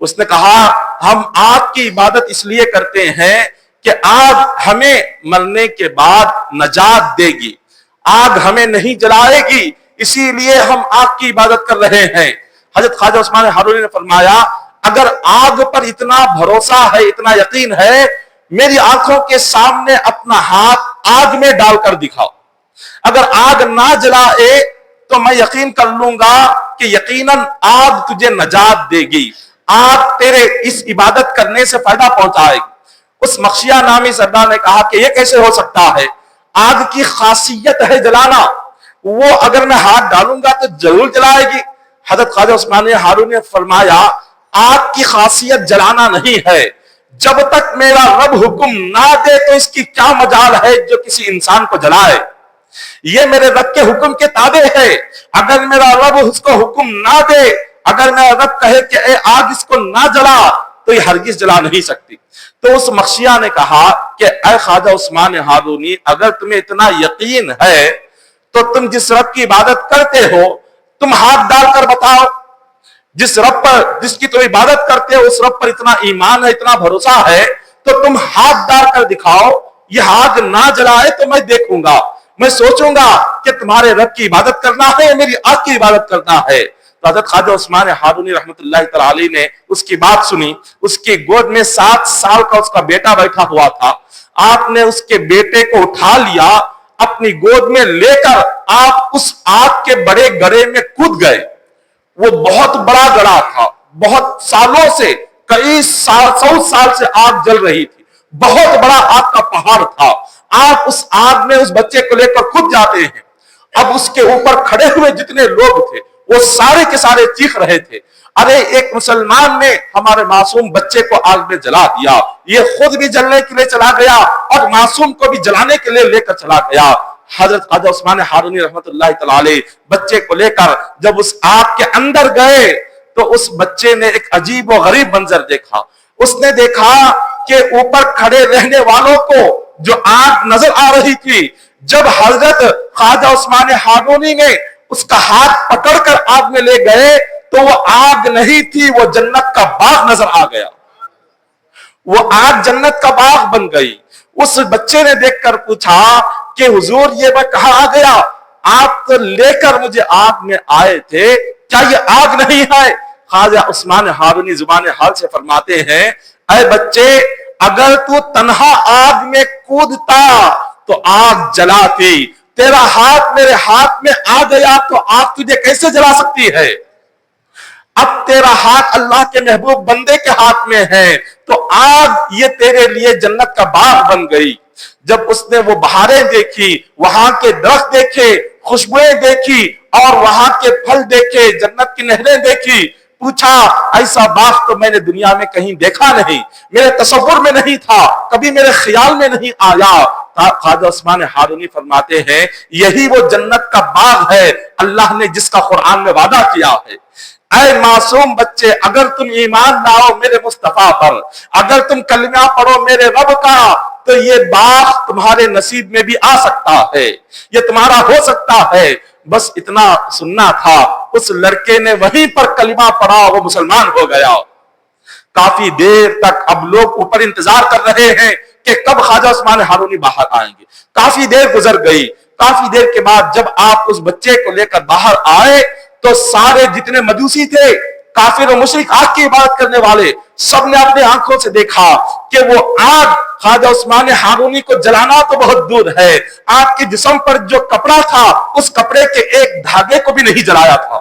اس نے کہا ہم آگ کی عبادت اس لیے کرتے ہیں کہ آگ ہمیں مرنے کے بعد نجات دے گی, آگ ہمیں نہیں جلائے گی, اسی لیے ہم آگ کی عبادت کر رہے ہیں. حضرت خواجہ عثمان ہارونی نے فرمایا اگر آگ پر اتنا بھروسہ ہے, اتنا یقین ہے, میری آنکھوں کے سامنے اپنا ہاتھ آگ میں ڈال کر دکھاؤ, اگر آگ نہ جلائے تو میں یقین کر لوں گا کہ یقیناً آگ تجھے نجات دے گی, آگ تیرے اس عبادت کرنے سے فائدہ پہنچائے گی. اس مخشیہ نامی سردار نے کہا کہ یہ کیسے ہو سکتا ہے, آگ کی خاصیت ہے جلانا, وہ اگر میں ہاتھ ڈالوں گا تو ضرور جلائے گی. حضرت خواجہ عثمان ہارونی نے فرمایا آگ کی خاصیت جلانا نہیں ہے, جب تک میرا رب حکم نہ دے تو اس کی کیا مجال ہے جو کسی انسان کو جلائے, یہ میرے رب کے حکم کے تابع ہے. اگر میرا رب اس کو حکم نہ دے, اگر میرا رب کہے کہ اے آگ اس کو نہ جلا, تو یہ ہرگز جلا نہیں سکتی۔ تو اس مخشیہ نے کہا کہ اے خواجہ عثمان ہارونی، اگر تمہیں اتنا یقین ہے تو تم جس رب کی عبادت کرتے ہو تم ہاتھ ڈال کر بتاؤ، جس رب پر جس کی تم عبادت کرتے ہو اس رب پر اتنا ایمان ہے، اتنا بھروسہ ہے، تو تم ہاتھ ڈال کر دکھاؤ، یہ آگ نہ جلائے تو میں دیکھوں گا، میں سوچوں گا کہ تمہارے رب کی عبادت کرنا ہے یا میری آگ کی عبادت کرنا ہے۔ تو حضرت خواجہ عثمان ہارونی رحمت اللہ تعالی نے اس کی بات سنی۔ اس کی گود میں 7 سال کا اس کا بیٹا بیٹھا ہوا تھا۔ آپ نے اس کے بیٹے کو اٹھا لیا، اپنی گود میں لے کر آپ اس آگ کے بڑے گڑھے میں کود گئے۔ وہ بہت بڑا گڑھا تھا، بہت سالوں سے، کئی 100 سال سے آگ جل رہی تھی، بہت بڑا آگ کا پہاڑ تھا۔ آپ اس آگ میں اس بچے کو لے کر کود جاتے ہیں۔ اب اس کے اوپر کھڑے ہوئے جتنے لوگ تھے وہ سارے کے سارے چیخ رہے تھے، ارے ایک مسلمان نے ہمارے معصوم بچے کو آگ میں جلا دیا، یہ خود بھی جلنے کے لیے چلا گیا اور معصوم کو بھی جلانے کے لیے لے کر چلا گیا۔ حضرت خواجہ عثمان ہارونی رحمت اللہ تعالی بچے کو لے کر جب اس آگ کے اندر گئے تو اس بچے نے ایک عجیب و غریب منظر دیکھا۔ اس نے دیکھا کہ اوپر کھڑے رہنے والوں کو جو آگ نظر آ رہی تھی، جب حضرت خواجہ عثمان ہارونی نے اس کا ہاتھ پکڑ کر آگ میں لے گئے تو وہ آگ نہیں تھی، وہ جنت کا باغ نظر آ گیا، وہ آگ جنت کا باغ بن گئی۔ اس بچے نے دیکھ کر پوچھا کہ حضور یہ میں کہاں آ گیا؟ آپ تو لے کر مجھے آگ میں آئے تھے، کیا یہ آگ نہیں ہے؟ خواجہ عثمان ہارونی زبان حال سے فرماتے ہیں، اے بچے اگر تو تنہا آگ میں کودتا تو آگ جلاتی، تیرا ہاتھ میرے ہاتھ میں آ گیا تو آگ تجھے کیسے جلا سکتی ہے؟ اب تیرا ہاتھ اللہ کے محبوب بندے کے ہاتھ میں ہے تو آگ یہ تیرے لیے جنت کا باغ بن گئی۔ جب اس نے وہ بہاریں دیکھی، وہاں کے درخت دیکھے، خوشبوئیں دیکھی اور وہاں کے پھل دیکھے، جنت کی نہریں دیکھی، پوچھا ایسا باغ تو میں نے دنیا میں کہیں دیکھا نہیں، میرے تصور میں نہیں تھا، کبھی میرے خیال میں نہیں آیا۔ خواجہ عثمان ہارونی فرماتے ہیں یہی وہ جنت کا باغ ہے اللہ نے جس کا قرآن میں وعدہ کیا ہے۔ اے معصوم بچے اگر تم ایمان لاؤ میرے مصطفیٰ پر، اگر تم کلمہ پڑھو میرے رب کا، تو یہ باغ تمہارے نصیب میں بھی آ سکتا ہے، یہ تمہارا ہو سکتا ہے۔ بس اتنا سننا تھا، اس لڑکے نے وہیں پر کلمہ پڑھا، وہ مسلمان ہو گیا۔ کافی دیر تک اب لوگ اوپر انتظار کر رہے ہیں کہ کب خواجہ عثمان ہارونی باہر آئیں گے۔ کافی دیر گزر گئی، کافی دیر کے بعد جب آپ اس بچے کو لے کر باہر آئے تو سارے جتنے مجوسی تھے، کافر و مشرک، آگ کی عبادت کرنے والے، سب نے اپنے آنکھوں سے دیکھا کہ وہ آگ خواجہ عثمان ہارونی کو جلانا تو بہت دور ہے، آپ کے جسم پر جو کپڑا تھا اس کپڑے کے ایک دھاگے کو بھی نہیں جلایا تھا۔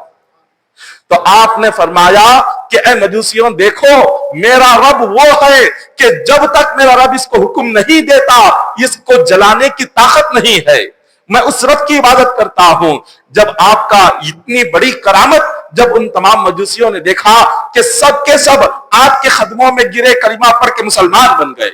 تو آپ نے فرمایا کہ اے مجوسیوں دیکھو میرا رب وہ ہے کہ جب تک میرا رب اس کو حکم نہیں دیتا اس کو جلانے کی طاقت نہیں ہے، میں اس رب کی عبادت کرتا ہوں۔ جب آپ کا اتنی بڑی کرامت جب ان تمام مجوسیوں نے دیکھا کہ سب کے سب آپ کے قدموں میں گرے، کلمہ پڑھ کے مسلمان بن گئے،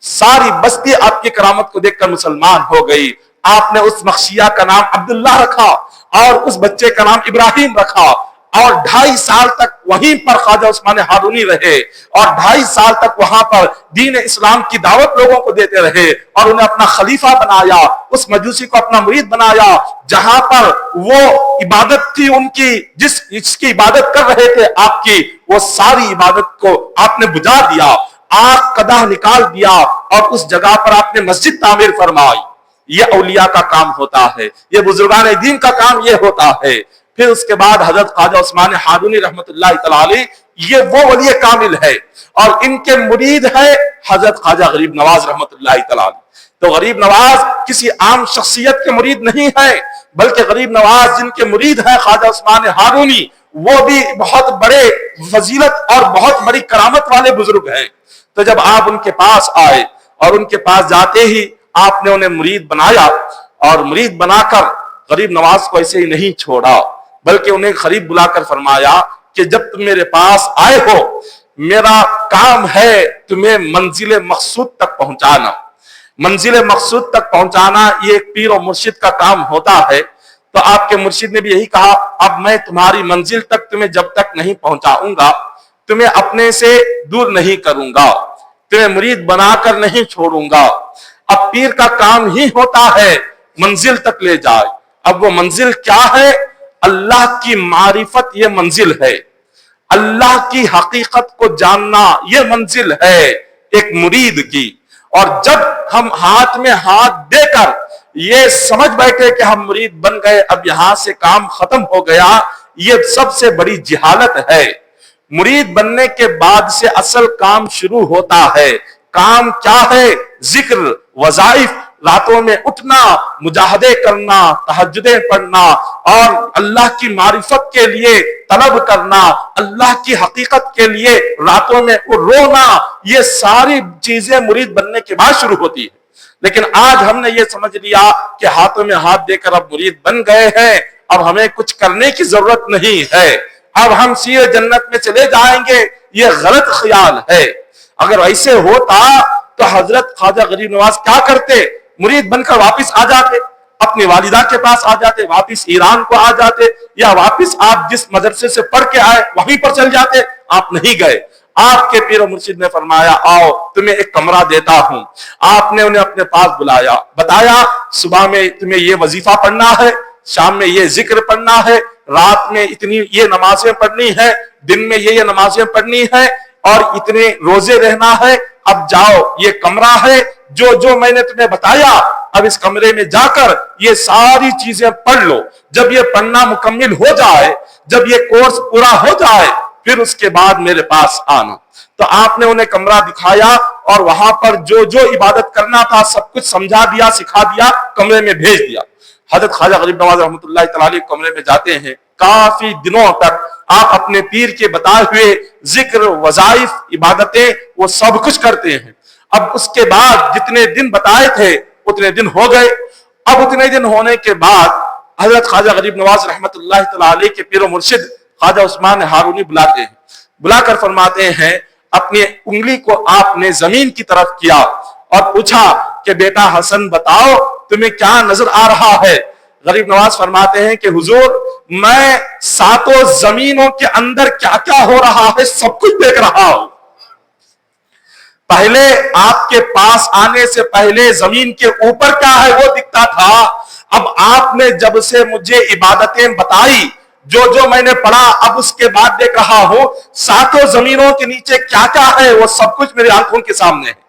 ساری بستی آپ کی کرامت کو دیکھ کر مسلمان ہو گئی۔ آپ نے اس مخشیہ کا نام عبداللہ رکھا اور اس بچے کا نام ابراہیم رکھا، اور 2.5 سال تک وہیں پر خواجہ عثمان ہارونی رہے، اور 2.5 سال تک وہاں پر دین اسلام کی دعوت لوگوں کو دیتے رہے، اور انہیں اپنا خلیفہ بنایا، اس مجوسی کو اپنا مرید بنایا۔ جہاں پر وہ عبادت تھی ان کی، جس کی عبادت کر رہے تھے آپ کی، وہ ساری عبادت کو آپ نے بجھا دیا، آگ قدح نکال دیا، اور اس جگہ پر آپ نے مسجد تعمیر فرمائی۔ یہ اولیاء کا کام ہوتا ہے، یہ بزرگان دین کا کام یہ ہوتا ہے۔ پھر اس کے بعد حضرت خواجہ عثمان ہارونی رحمت اللہ تعالی یہ وہ ولی کامل ہے، اور ان کے مرید ہے حضرت خواجہ غریب نواز رحمت اللہ تعالی۔ تو غریب نواز کسی عام شخصیت کے مرید نہیں ہے، بلکہ غریب نواز جن کے مرید ہیں خواجہ عثمان ہارونی، وہ بھی بہت بڑے فضیلت اور بہت بڑی کرامت والے بزرگ ہیں۔ تو جب آپ ان کے پاس آئے اور ان کے پاس جاتے ہی آپ نے انہیں مرید بنایا، اور مرید بنا کر غریب نواز کو ایسے ہی نہیں چھوڑا، بلکہ انہیں قریب بلا کر فرمایا کہ جب تم میرے پاس آئے ہو میرا کام ہے تمہیں منزل مقصود تک پہنچانا۔ منزل مقصود تک پہنچانا یہ ایک پیر و مرشد کا کام ہوتا ہے۔ تو آپ کے مرشد نے بھی یہی کہا اب میں تمہاری منزل تک تمہیں جب تک نہیں پہنچاؤں گا تمہیں اپنے سے دور نہیں کروں گا، تمہیں مرید بنا کر نہیں چھوڑوں گا۔ اب پیر کا کام ہی ہوتا ہے منزل تک لے جائے۔ اب وہ منزل کیا ہے؟ اللہ کی معرفت یہ منزل ہے، اللہ کی حقیقت کو جاننا یہ منزل ہے ایک مرید کی۔ اور جب ہم ہاتھ میں ہاتھ دے کر یہ سمجھ بیٹھے کہ ہم مرید بن گئے، اب یہاں سے کام ختم ہو گیا، یہ سب سے بڑی جہالت ہے۔ مرید بننے کے بعد سے اصل کام شروع ہوتا ہے۔ کام کیا ہے؟ ذکر، وظائف، راتوں میں اٹھنا، مجاہدے کرنا، تہجدیں پڑھنا اور اللہ کی معرفت کے لیے طلب کرنا، اللہ کی حقیقت کے لیے راتوں میں رونا، یہ ساری چیزیں مرید بننے کے بعد شروع ہوتی ہے۔ لیکن آج ہم نے یہ سمجھ لیا کہ ہاتھوں میں ہاتھ دے کر اب مرید بن گئے ہیں، اب ہمیں کچھ کرنے کی ضرورت نہیں ہے، اب ہم سیدھے جنت میں چلے جائیں گے۔ یہ غلط خیال ہے۔ اگر ایسے ہوتا تو حضرت خواجہ غریب نواز کیا کرتے؟ مرید بن کر واپس آ جاتے، اپنی والدہ کے پاس آ جاتے، واپس ایران کو آ جاتے، یا واپس آپ جس مدرسے سے پڑھ کے آئے وہیں پر چل جاتے۔ آپ نہیں گئے۔ آپ کے پیر و مرشد نے فرمایا آؤ تمہیں ایک کمرہ دیتا ہوں۔ آپ نے انہیں اپنے پاس بلایا، بتایا صبح میں تمہیں یہ وظیفہ پڑھنا ہے، شام میں یہ ذکر پڑھنا ہے، رات میں اتنی یہ نمازیں پڑھنی ہے، دن میں یہ نمازیں پڑھنی ہے، اور اتنے روزے رہنا ہے۔ اب جاؤ، یہ کمرہ ہے، جو میں نے تمہیں بتایا، اب اس کمرے میں جا کر یہ ساری چیزیں پڑھ لو۔ جب یہ پڑھنا مکمل ہو جائے، جب یہ کورس پورا ہو جائے، پھر اس کے بعد میرے پاس آنا۔ تو آپ نے انہیں کمرہ دکھایا اور وہاں پر جو عبادت کرنا تھا سب کچھ سمجھا دیا، سکھا دیا، کمرے میں بھیج دیا۔ حضرت خواجہ غریب نواز رحمۃ اللہ تعالی کمرے میں جاتے ہیں، کافی دنوں تک آپ اپنے پیر کے بتائے ہوئے ذکر، وظائف، عبادتیں وہ سب کچھ کرتے ہیں۔ اب اس کے بعد جتنے دن بتائے تھے اتنے دن ہو گئے۔ اب اتنے دن ہونے کے بعد حضرت خواجہ غریب نواز رحمۃ اللہ تعالی کے پیر و مرشد خواجہ عثمان ہارونی بلاتے ہیں، بلا کر فرماتے ہیں اپنی انگلی کو آپ نے زمین کی طرف کیا اور پوچھا کہ بیٹا حسن بتاؤ تمہیں کیا نظر آ رہا ہے؟ غریب نواز فرماتے ہیں کہ حضور میں ساتوں زمینوں کے اندر کیا کیا ہو رہا ہے سب کچھ دیکھ رہا ہوں۔ پہلے آپ کے پاس آنے سے پہلے زمین کے اوپر کیا ہے وہ دکھتا تھا، اب آپ نے جب سے مجھے عبادتیں بتائی، جو میں نے پڑھا، اب اس کے بعد دیکھ رہا ہوں ساتوں زمینوں کے نیچے کیا کیا ہے وہ سب کچھ میری آنکھوں کے سامنے ہے۔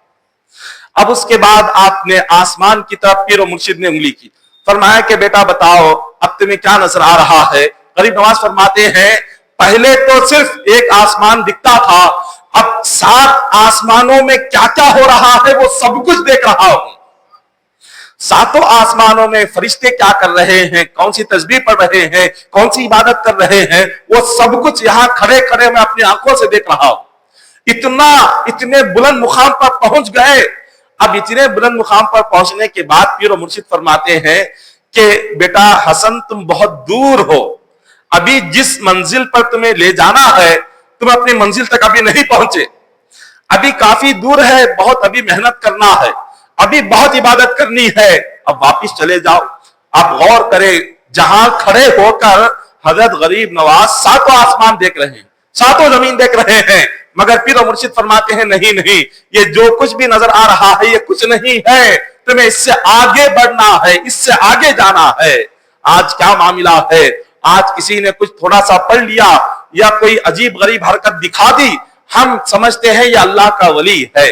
اب اس کے بعد آپ نے آسمان کی طرف پیر و مرشد نے انگلی کی، فرمایا کہ بیٹا بتاؤ اب تمہیں کیا نظر آ رہا ہے؟ غریب نواز فرماتے ہیں پہلے تو صرف ایک آسمان دکھتا تھا، اب 7 آسمانوں میں کیا کیا ہو رہا ہے وہ سب کچھ دیکھ رہا ہوں۔ 7 آسمانوں میں فرشتے کیا کر رہے ہیں، کون سی تسبیح پڑھ رہے ہیں، کون سی عبادت کر رہے ہیں، وہ سب کچھ یہاں کھڑے کھڑے میں اپنی آنکھوں سے دیکھ رہا ہوں۔ اتنے بلند مقام پر پہنچ گئے۔ اب اتنے بلند مقام پر پہنچنے کے بعد پیر و مرشد فرماتے ہیں کہ بیٹا حسن تم بہت دور ہو، ابھی جس منزل پر تمہیں لے جانا ہے تم اپنی منزل تک ابھی نہیں پہنچے، ابھی کافی دور ہے، بہت ابھی محنت کرنا ہے، ابھی بہت عبادت کرنی ہے، اب واپس چلے جاؤ۔ آپ غور کریں، جہاں کھڑے ہو کر حضرت غریب نواز 7 آسمان دیکھ رہے ہیں، 7 زمین دیکھ رہے ہیں، مگر پیر و مرشد فرماتے ہیں نہیں، یہ جو کچھ بھی نظر آ رہا ہے یہ کچھ نہیں ہے، تمہیں اس سے آگے بڑھنا ہے، اس سے آگے جانا ہے۔ آج کیا معاملہ ہے، آج کسی نے کچھ تھوڑا سا پڑھ لیا یا کوئی عجیب غریب حرکت دکھا دی، ہم سمجھتے ہیں یہ اللہ کا ولی ہے،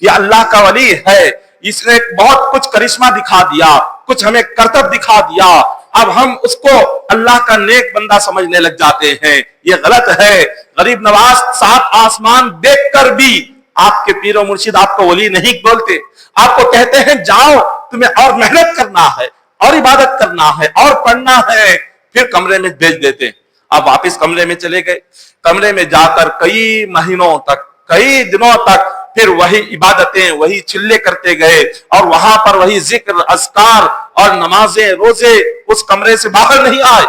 یہ اللہ کا ولی ہے، اس نے بہت کچھ کرشمہ دکھا دیا، کچھ ہمیں کرتب دکھا دیا، اب ہم اس کو اللہ کا نیک بندہ سمجھنے لگ جاتے ہیں۔ یہ غلط ہے۔ غریب نواز 7 آسمان دیکھ کر بھی آپ کے پیر و مرشد آپ کو ولی نہیں بولتے، آپ کو کہتے ہیں جاؤ تمہیں اور محنت کرنا ہے، اور عبادت کرنا ہے، اور پڑھنا ہے، پھر کمرے میں بھیج دیتے۔ اب واپس کمرے میں چلے گئے، کمرے میں جا کر کئی مہینوں تک، کئی دنوں تک پھر وہی عبادتیں، وہی چلے کرتے گئے، اور وہاں پر وہی ذکر، اذکار اور نمازیں، روزے، اس کمرے سے باہر نہیں آئے۔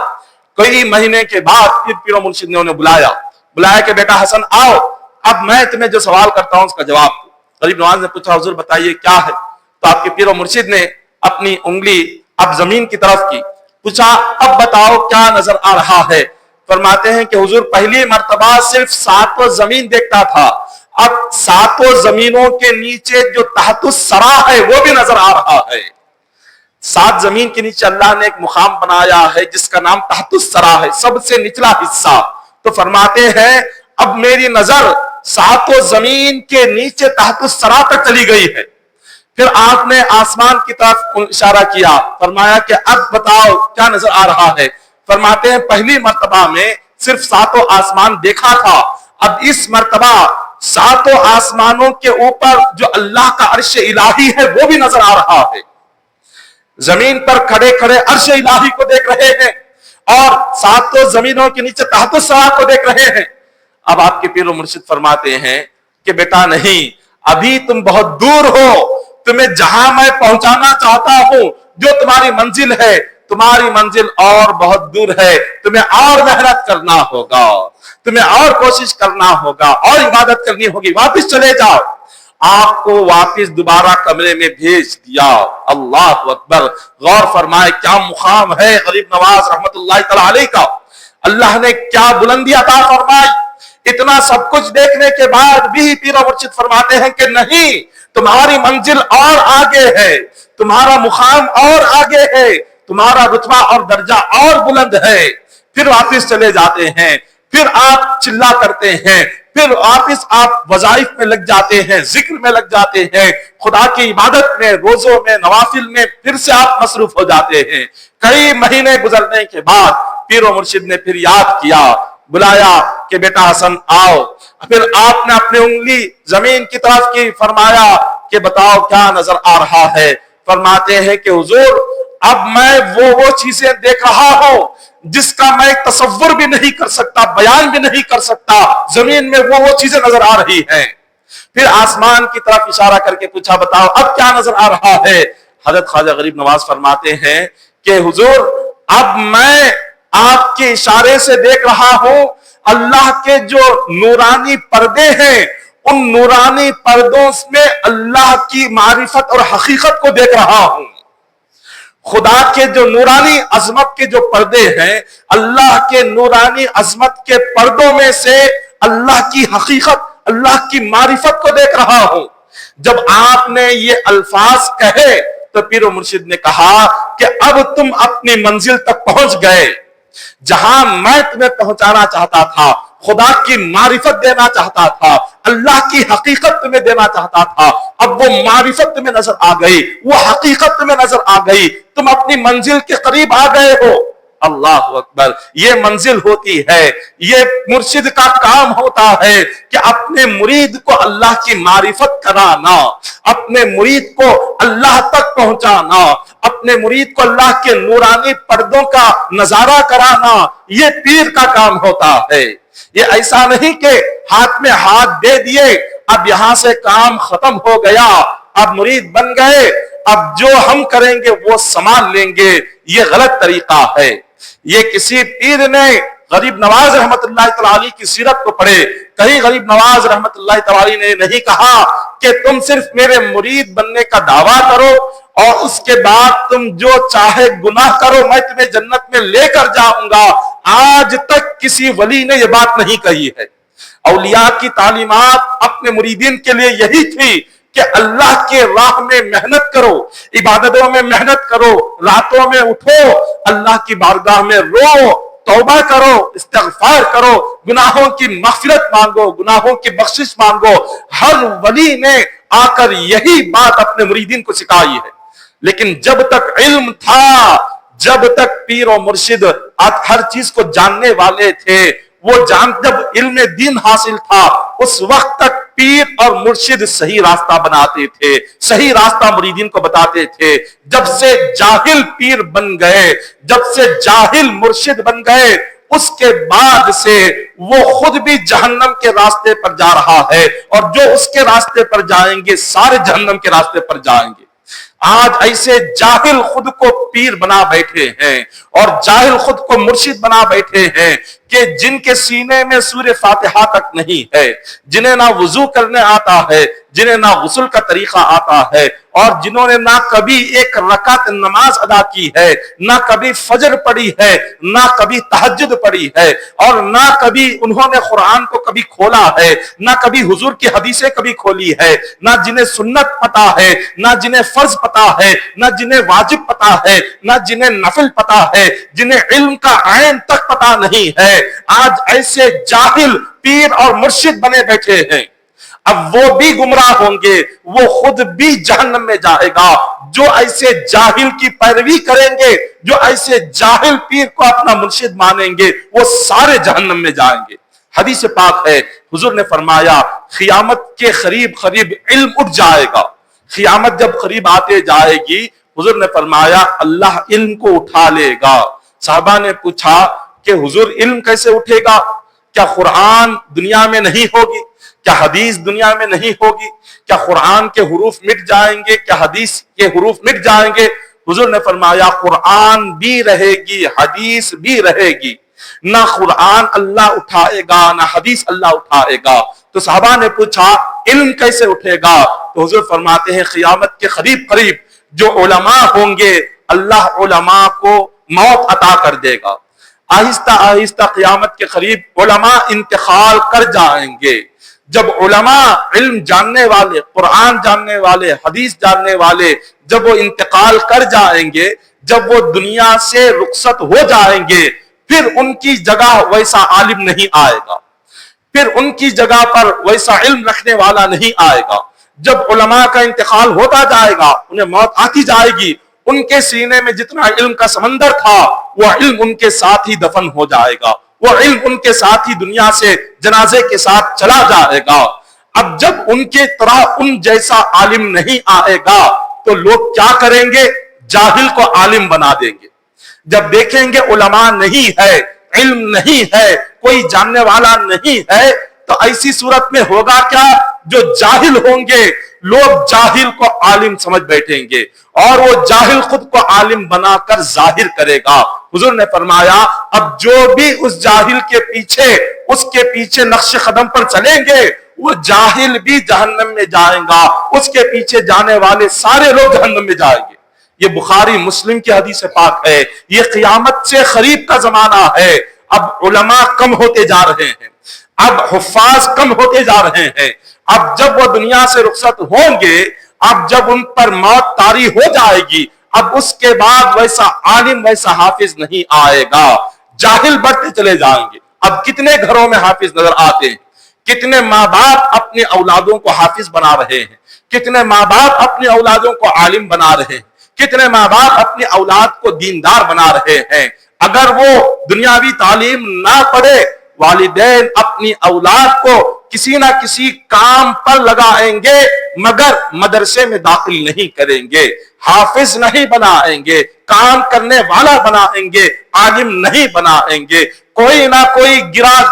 کئی مہینے کے بعد پھر پیر و مرشد نے انہیں بلایا کہ بیٹا حسن آؤ، اب میں تمہیں جو سوال کرتا ہوں اس کا جواب دو۔ غریب نواز نے پوچھا حضور بتائیے کیا ہے؟ تو آپ کے پیر و مرشد نے اپنی انگلی اب زمین کی طرف کی، پوچھا اب بتاؤ کیا نظر آ رہا ہے؟ فرماتے ہیں کہ حضور پہلی مرتبہ صرف 7 زمین دیکھتا تھا، اب 7 زمینوں کے نیچے جو تحت الثری ہے وہ بھی نظر آ رہا ہے۔ 7 زمین کے نیچے اللہ نے ایک مقام بنایا ہے جس کا نام تحت الثری ہے، سب سے نچلا حصہ۔ تو فرماتے ہیں اب میری نظر 7 زمین کے نیچے تحت الثری تک چلی گئی ہے۔ پھر آپ نے آسمان کی طرف اشارہ کیا، فرمایا کہ اب بتاؤ کیا نظر آ رہا ہے؟ فرماتے ہیں پہلی مرتبہ میں صرف 7 آسمان دیکھا تھا، اب اس مرتبہ 7 آسمانوں کے اوپر جو اللہ کا عرش الہی ہے وہ بھی نظر آ رہا ہے۔ زمین پر کھڑے کھڑے عرش الہی کو دیکھ رہے ہیں اور 7 زمینوں کے نیچے تحت الثری کو دیکھ رہے ہیں۔ اب آپ کے پیر و مرشد فرماتے ہیں کہ بیٹا نہیں، ابھی تم بہت دور ہو، تمہیں جہاں میں پہنچانا چاہتا ہوں جو تمہاری منزل ہے، تمہاری منزل اور بہت دور ہے، تمہیں اور محنت کرنا ہوگا، تمہیں اور کوشش کرنا ہوگا اور عبادت کرنی ہوگی، واپس چلے جاؤ۔ آپ کو واپس دوبارہ کمرے میں بھیج دیا۔ اللہ اکبر! غور فرمائے کیا مقام ہے غریب نواز رحمت اللہ تعالی علیہ کا، اللہ نے کیا بلندی عطا فرمائی۔ اتنا سب کچھ دیکھنے کے بعد بھی پیر و مرشد فرماتے ہیں کہ نہیں، تمہاری منزل اور آگے ہے، تمہارا مقام اور آگے ہے، تمہارا رتبہ اور درجہ اور بلند ہے۔ پھر واپس چلے جاتے ہیں، پھر آپ چلا کرتے ہیں، پھر واپس آپ وظائف میں لگ جاتے ہیں، ذکر میں لگ جاتے ہیں، خدا کی عبادت میں، روزوں میں، نوافل میں پھر سے آپ مصروف ہو جاتے ہیں۔ کئی مہینے گزرنے کے بعد پیر و مرشد نے پھر یاد کیا، بلایا کہ بیٹا حسن آؤ۔ پھر آپ نے اپنی انگلی زمین کی طرف کی، فرمایا کہ بتاؤ کیا نظر آ رہا ہے؟ فرماتے ہیں کہ حضور اب میں وہ چیزیں دیکھ رہا ہوں جس کا میں تصور بھی نہیں کر سکتا، بیان بھی نہیں کر سکتا، زمین میں وہ چیزیں نظر آ رہی ہیں۔ پھر آسمان کی طرف اشارہ کر کے پوچھا بتاؤ اب کیا نظر آ رہا ہے؟ حضرت خواجہ غریب نواز فرماتے ہیں کہ حضور اب میں آپ کے اشارے سے دیکھ رہا ہوں اللہ کے جو نورانی پردے ہیں، ان نورانی پردوں میں اللہ کی معرفت اور حقیقت کو دیکھ رہا ہوں۔ خدا کے جو نورانی عظمت کے جو پردے ہیں، اللہ کے نورانی عظمت کے پردوں میں سے اللہ کی حقیقت، اللہ کی معرفت کو دیکھ رہا ہوں۔ جب آپ نے یہ الفاظ کہے تو پیر و مرشد نے کہا کہ اب تم اپنی منزل تک پہنچ گئے، جہاں میں تمہیں پہنچانا چاہتا تھا، خدا کی معرفت دینا چاہتا تھا، اللہ کی حقیقت تمہیں دینا چاہتا تھا، اب وہ معرفت تمہیں نظر آ گئی، وہ حقیقت تمہیں نظر آ گئی، تم اپنی منزل کے قریب آ گئے ہو۔ اللہ اکبر! یہ منزل ہوتی ہے، یہ مرشد کا کام ہوتا ہے کہ اپنے مرید کو اللہ کی معرفت کرانا، اپنے مرید کو اللہ تک پہنچانا، اپنے مرید کو اللہ کے نورانی پردوں کا نظارہ کرانا، یہ پیر کا کام ہوتا ہے۔ یہ ایسا نہیں کہ ہاتھ میں ہاتھ دے دیے، اب یہاں سے کام ختم ہو گیا، اب مرید بن گئے، اب جو ہم کریں گے وہ سامان لیں گے، یہ غلط طریقہ ہے۔ یہ کسی پیر نے غریب نواز رحمت اللہ تعالی کی سیرت کو پڑھے، کہیں غریب نواز رحمت اللہ تعالی نے نہیں کہا کہ تم صرف میرے مرید بننے کا دعویٰ کرو اور اس کے بعد تم جو چاہے گناہ کرو، میں تمہیں جنت میں لے کر جاؤں گا۔ آج تک کسی ولی نے یہ بات نہیں کہی ہے۔ اولیاء کی تعلیمات اپنے مریدین کے لیے یہی تھی کہ اللہ کے راہ میں محنت کرو، عبادتوں میں محنت کرو، راتوں میں اٹھو، اللہ کی بارگاہ میں رو، توبہ کرو، استغفار کرو، گناہوں کی مغفرت مانگو، گناہوں کی بخشش مانگو۔ ہر ولی نے آ کر یہی بات اپنے مریدین کو سکھائی ہے۔ لیکن جب تک علم تھا، جب تک پیر و مرشد ہر چیز کو جاننے والے تھے، جب علم دین حاصل تھا، اس وقت تک پیر اور مرشد صحیح راستہ بناتے تھے، صحیح راستہ مریدین کو بتاتے تھے۔ جب سے جاہل پیر بن گئے، جب سے جاہل مرشد بن گئے، اس کے بعد سے وہ خود بھی جہنم کے راستے پر جا رہا ہے، اور جو اس کے راستے پر جائیں گے سارے جہنم کے راستے پر جائیں گے۔ آج ایسے جاہل خود کو پیر بنا بیٹھے ہیں اور جاہل خود کو مرشد بنا بیٹھے ہیں۔ کہ جن کے سینے میں سورہ فاتحہ تک نہیں ہے، جنہیں نہ وضو کرنے آتا ہے، جنہیں نہ غسل کا طریقہ آتا ہے، اور جنہوں نے نہ کبھی ایک رکعت نماز ادا کی ہے، نہ کبھی فجر پڑھی ہے، نہ کبھی تہجد پڑھی ہے، اور نہ کبھی انہوں نے قرآن کو کبھی کھولا ہے، نہ کبھی حضور کی حدیثیں کبھی کھولی ہے، نہ جنہیں سنت پتا ہے، نہ جنہیں فرض پتا ہے، نہ جنہیں واجب پتا ہے، نہ جنہیں نفل پتا ہے، جنہیں علم کا عین تک پتا نہیں ہے، آج ایسے جاہل پیر اور مرشد بنے بیٹھے ہیں۔ اب وہ بھی گمراہ ہوں گے، وہ خود بھی جہنم میں جائے گا۔ جو ایسے جاہل کی پیروی کریں گے، جو ایسے جاہل پیر کو اپنا مرشد مانیں گے، وہ سارے جہنم میں جائیں گے۔ حدیث پاک ہے، حضور نے فرمایا قیامت کے قریب قریب علم اٹھ جائے گا۔ قیامت جب قریب آتے جائے گی، حضور نے فرمایا اللہ علم کو اٹھا لے گا۔ صحابہ نے پوچھا کہ حضور علم کیسے اٹھے گا؟ کیا قرآن دنیا میں نہیں ہوگی؟ کیا حدیث دنیا میں نہیں ہوگی؟ کیا قرآن کے حروف مٹ جائیں گے؟ کیا حدیث کے حروف مٹ جائیں گے؟ حضور نے فرمایا قرآن بھی رہے گی، حدیث بھی رہے گی۔ نہ قرآن اللہ اٹھائے گا، نہ حدیث اللہ اٹھائے گا۔ تو صحابہ نے پوچھا علم کیسے اٹھے گا؟ تو حضور فرماتے ہیں قیامت کے قریب قریب جو علماء ہوں گے، اللہ علماء کو موت عطا کر دے گا۔ آہستہ آہستہ قیامت کے قریب علماء انتقال کر جائیں گے۔ جب علماء علم جاننے والے، قرآن جاننے والے، حدیث جاننے والے جب وہ انتقال کر جائیں گے، جب وہ دنیا سے رخصت ہو جائیں گے، پھر ان کی جگہ ویسا عالم نہیں آئے گا، پھر ان کی جگہ پر ویسا علم رکھنے والا نہیں آئے گا۔ جب علماء کا انتقال ہوتا جائے گا، انہیں موت آتی جائے گی، ان کے سینے میں جتنا علم کا سمندر تھا وہ علم ان کے ساتھ ہی دفن ہو جائے گا، وہ علم ان کے ساتھ ہی دنیا سے جنازے کے ساتھ چلا جائے گا۔ اب جب ان کے طرح ان جیسا عالم نہیں آئے گا تو لوگ کیا کریں گے؟ جاہل کو عالم بنا دیں گے۔ جب دیکھیں گے علماء نہیں ہے، علم نہیں ہے، کوئی جاننے والا نہیں ہے، تو ایسی صورت میں ہوگا کیا؟ جو جاہل ہوں گے لوگ جاہل کو عالم سمجھ بیٹھیں گے، اور وہ جاہل خود کو عالم بنا کر ظاہر کرے گا۔ حضور نے فرمایا اب جو بھی اس جاہل کے پیچھے، اس کے پیچھے نقش قدم پر چلیں گے، وہ جاہل بھی جہنم میں جائیں گا، اس کے پیچھے جانے والے سارے لوگ جہنم میں جائیں گے۔ یہ بخاری مسلم کی حدیث پاک ہے۔ یہ قیامت سے قریب کا زمانہ ہے۔ اب علماء کم ہوتے جا رہے ہیں، اب حفاظ کم ہوتے جا رہے ہیں۔ اب جب وہ دنیا سے رخصت ہوں گے، اب جب ان پر موت طاری ہو جائے گی، اب اس کے بعد ویسا عالم، ویسا حافظ نہیں آئے گا، جاہل بڑھتے چلے جائیں گے۔ اب کتنے گھروں میں حافظ نظر آتے ہیں، کتنے ماں باپ اپنے اولادوں کو حافظ بنا رہے ہیں، کتنے ماں باپ اپنے اولادوں کو عالم بنا رہے ہیں، کتنے ماں باپ اپنی اولاد کو دیندار بنا رہے ہیں۔ اگر وہ دنیاوی تعلیم نہ پڑھے، والدین اپنی اولاد کو کسی نہ کسی کام پر لگائیں گے، مگر مدرسے میں داخل نہیں کریں گے، حافظ نہیں بنائیں گے، کام کرنے والا بنائیں گے، عالم نہیں بنائیں گے۔ کوئی نہ کوئی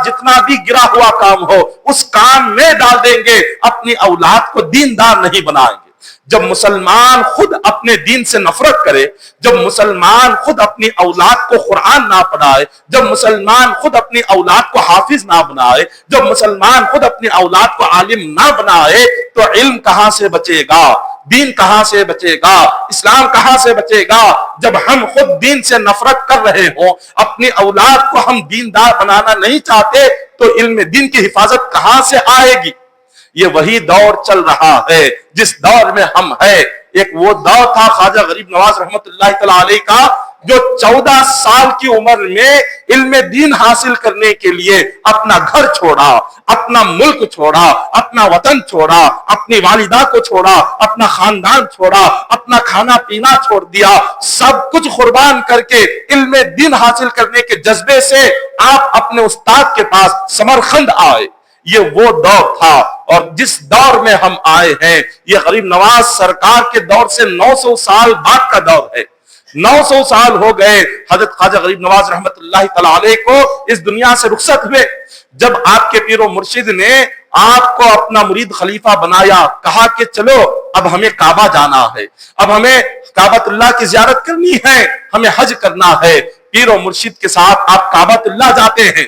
جتنا بھی گرا ہوا کام ہو اس کام میں ڈال دیں گے، اپنی اولاد کو دیندار نہیں بنائیں گے۔ جب مسلمان خود اپنے دین سے نفرت کرے، جب مسلمان خود اپنی اولاد کو قرآن نہ پڑھائے، جب مسلمان خود اپنی اولاد کو حافظ نہ بنائے، جب مسلمان خود اپنی اولاد کو عالم نہ بنائے، تو علم کہاں سے بچے گا؟ دین کہاں سے بچے گا؟ اسلام کہاں سے بچے گا؟ جب ہم خود دین سے نفرت کر رہے ہوں، اپنی اولاد کو ہم دیندار بنانا نہیں چاہتے، تو علم دین کی حفاظت کہاں سے آئے گی؟ یہ وہی دور چل رہا ہے جس دور میں ہم ہیں۔ ایک وہ دور تھا خواجہ غریب نواز رحمت اللہ تعالی علیہ کا، جو 14 سال کی عمر میں علم دین حاصل کرنے کے لیے اپنا گھر چھوڑا، اپنا ملک چھوڑا، اپنا وطن چھوڑا، اپنی والدہ کو چھوڑا، اپنا خاندان چھوڑا، اپنا کھانا پینا چھوڑ دیا، سب کچھ قربان کر کے علم دین حاصل کرنے کے جذبے سے آپ اپنے استاد کے پاس سمرقند آئے۔ یہ وہ دور تھا، اور جس دور میں ہم آئے ہیں یہ غریب نواز سرکار کے دور سے 900 سال بعد کا دور ہے۔ 900 سال ہو گئے حضرت خواجہ غریب نواز رحمت اللہ تعالی علیہ کو اس دنیا سے رخصت ہوئے۔ جب آپ کے پیر و مرشد نے آپ کو اپنا مرید خلیفہ بنایا، کہا کہ چلو اب ہمیں کعبہ جانا ہے، اب ہمیں کعبۃ اللہ کی زیارت کرنی ہے، ہمیں حج کرنا ہے، پیر و مرشد کے ساتھ آپ کعبۃ اللہ جاتے ہیں۔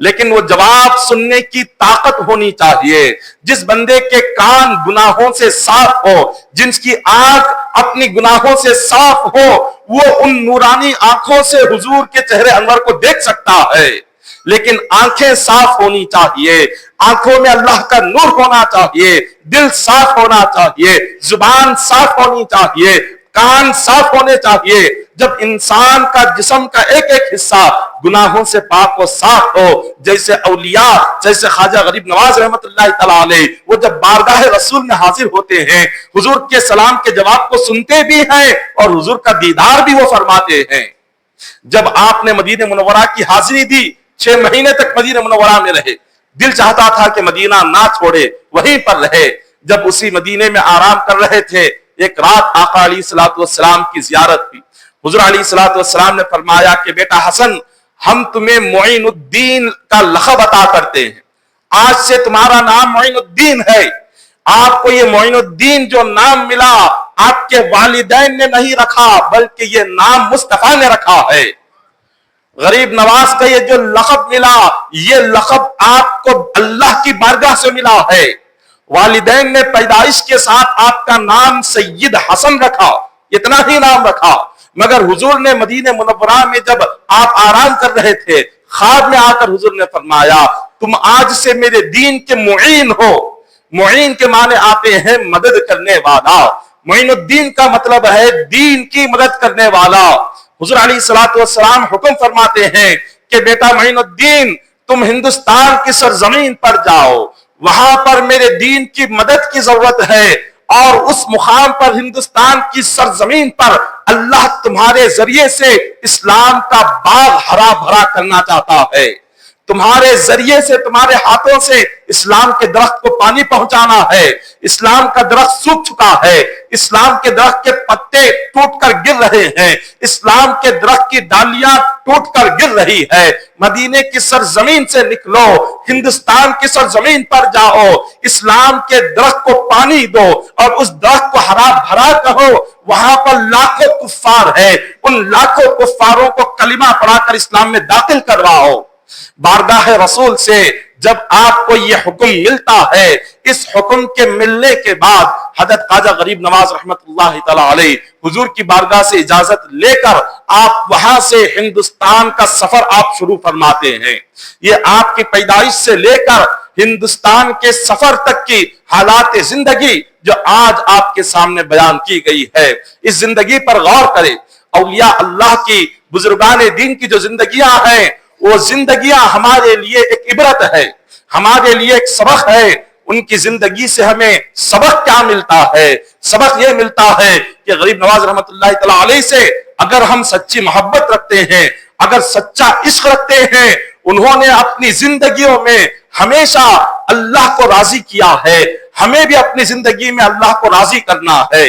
لیکن وہ جواب سننے کی طاقت ہونی چاہیے. جس بندے کے کان گناہوں سے صاف ہو، جن کی آنکھ اپنی گناہوں سے صاف ہو، وہ ان نورانی آنکھوں سے حضور کے چہرے انور کو دیکھ سکتا ہے. لیکن آنکھیں صاف ہونی چاہیے، آنکھوں میں اللہ کا نور ہونا چاہیے، دل صاف ہونا چاہیے، زبان صاف ہونی چاہیے، کان صاف ہونے چاہیے. جب انسان کا جسم کا ایک ایک حصہ گناہوں سے پاک و صاف ہو، جیسے اولیاء، جیسے خواجہ غریب نواز رحمت اللہ تعالی علیہ، وہ جب بارگاہ رسول میں حاضر ہوتے ہیں، حضور کے سلام کے جواب کو سنتے بھی ہیں اور حضور کا دیدار بھی وہ فرماتے ہیں. جب آپ نے مدینہ منورہ کی حاضری دی، 6 مہینے تک مدینہ منورہ میں رہے، دل چاہتا تھا کہ مدینہ نہ چھوڑے، وہیں پر رہے. جب اسی مدینے میں آرام کر رہے تھے، ایک رات آقا علیہ الصلوۃ والسلام کی زیارت ہوئی. حضور علیہ الصلوۃ والسلام نے فرمایا کہ بیٹا حسن، ہم تمہیں معین الدین کا لقب عطا کرتے ہیں، آج سے تمہارا نام معین الدین ہے. آپ کو یہ معین الدین جو نام ملا، آپ کے والدین نے نہیں رکھا، بلکہ یہ نام مصطفیٰ نے رکھا ہے. غریب نواز کا یہ جو لقب ملا، یہ لقب آپ کو اللہ کی بارگاہ سے ملا ہے. والدین نے پیدائش کے ساتھ آپ کا نام سید حسن رکھا، اتنا ہی نام رکھا. مگر حضور نے مدینہ منورہ میں جب آپ آرام کر رہے تھے، خواب میں آ کر حضور نے فرمایا تم آج سے میرے دین کے معین ہو. معین کے معنی آتے ہیں مدد کرنے والا. معین الدین کا مطلب ہے دین کی مدد کرنے والا. حضور علیہ الصلوۃ والسلام حکم فرماتے ہیں کہ بیٹا معین الدین، تم ہندوستان کی سرزمین پر جاؤ، وہاں پر میرے دین کی مدد کی ضرورت ہے، اور اس مقام پر ہندوستان کی سرزمین پر اللہ تمہارے ذریعے سے اسلام کا باغ ہرا بھرا کرنا چاہتا ہے. تمہارے ذریعے سے، تمہارے ہاتھوں سے اسلام کے درخت کو پانی پہنچانا ہے. اسلام کا درخت سوکھ چکا ہے، اسلام کے درخت کے پتے ٹوٹ کر گر رہے ہیں، اسلام کے درخت کی ڈالیاں ٹوٹ کر گر رہی ہے. مدینے کی سرزمین سے نکلو، ہندوستان کی سرزمین پر جاؤ، اسلام کے درخت کو پانی دو اور اس درخت کو ہرا بھرا کرو. وہاں پر لاکھوں کفار ہے، ان لاکھوں کفاروں کو کلمہ پڑھا کر اسلام میں داخل کرواؤ. بارگاہ رسول سے جب آپ کو یہ حکم ملتا ہے، اس حکم کے ملنے کے بعد حضرت خواجہ غریب نواز رحمت اللہ تعالی علیہ حضور کی بارگاہ سے اجازت لے کر آپ وہاں سے ہندوستان کا سفر آپ شروع فرماتے ہیں. یہ آپ کی پیدائش سے لے کر ہندوستان کے سفر تک کی حالات زندگی جو آج آپ کے سامنے بیان کی گئی ہے، اس زندگی پر غور کریں. اولیاء اللہ کی، بزرگان دین کی جو زندگیاں ہیں، وہ زندگیاں ہمارے لیے ایک عبرت ہے، ہمارے لیے ایک سبق ہے. ان کی زندگی سے ہمیں سبق کیا ملتا ہے؟ سبق یہ ملتا ہے کہ غریب نواز رحمت اللہ تعالی علیہ سے اگر ہم سچی محبت رکھتے ہیں، اگر سچا عشق رکھتے ہیں، انہوں نے اپنی زندگیوں میں ہمیشہ اللہ کو راضی کیا ہے، ہمیں بھی اپنی زندگی میں اللہ کو راضی کرنا ہے.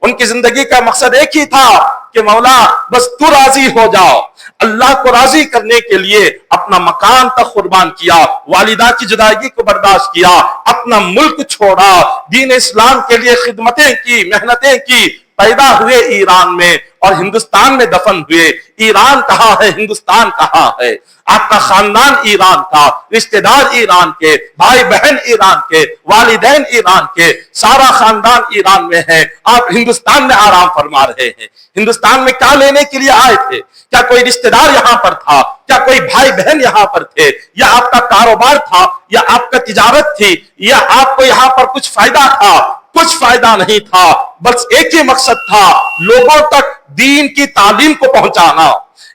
ان کی زندگی کا مقصد ایک ہی تھا کہ مولا بس تو راضی ہو جاؤ. اللہ کو راضی کرنے کے لیے اپنا مکان تک قربان کیا، والدہ کی جدائی کو برداشت کیا، اپنا ملک چھوڑا، دین اسلام کے لیے خدمتیں کی، محنتیں کی. پیدا ہوئے ایران میں اور ہندوستان میں دفن ہوئے. ایران کہاں ہے؟ ہندوستان کہاں ہے؟ آپ کا خاندان ایران کا، رشتہ دار ایران کے، بھائی بہن ایران کے، والدین ایران کے، سارا خاندان ایران میں ہے. آپ ہندوستان میں آرام فرما رہے ہیں. ہندوستان میں کیا لینے کے لیے آئے تھے؟ کیا کوئی رشتہ دار یہاں پر تھا؟ کیا کوئی بھائی بہن یہاں پر تھے؟ یا آپ کا کاروبار تھا؟ یا آپ کا تجارت تھی؟ یا آپ کو یہاں پر کچھ فائدہ تھا؟ کچھ فائدہ نہیں تھا، بس ایک ہی مقصد تھا، لوگوں تک دین کی تعلیم کو پہنچانا،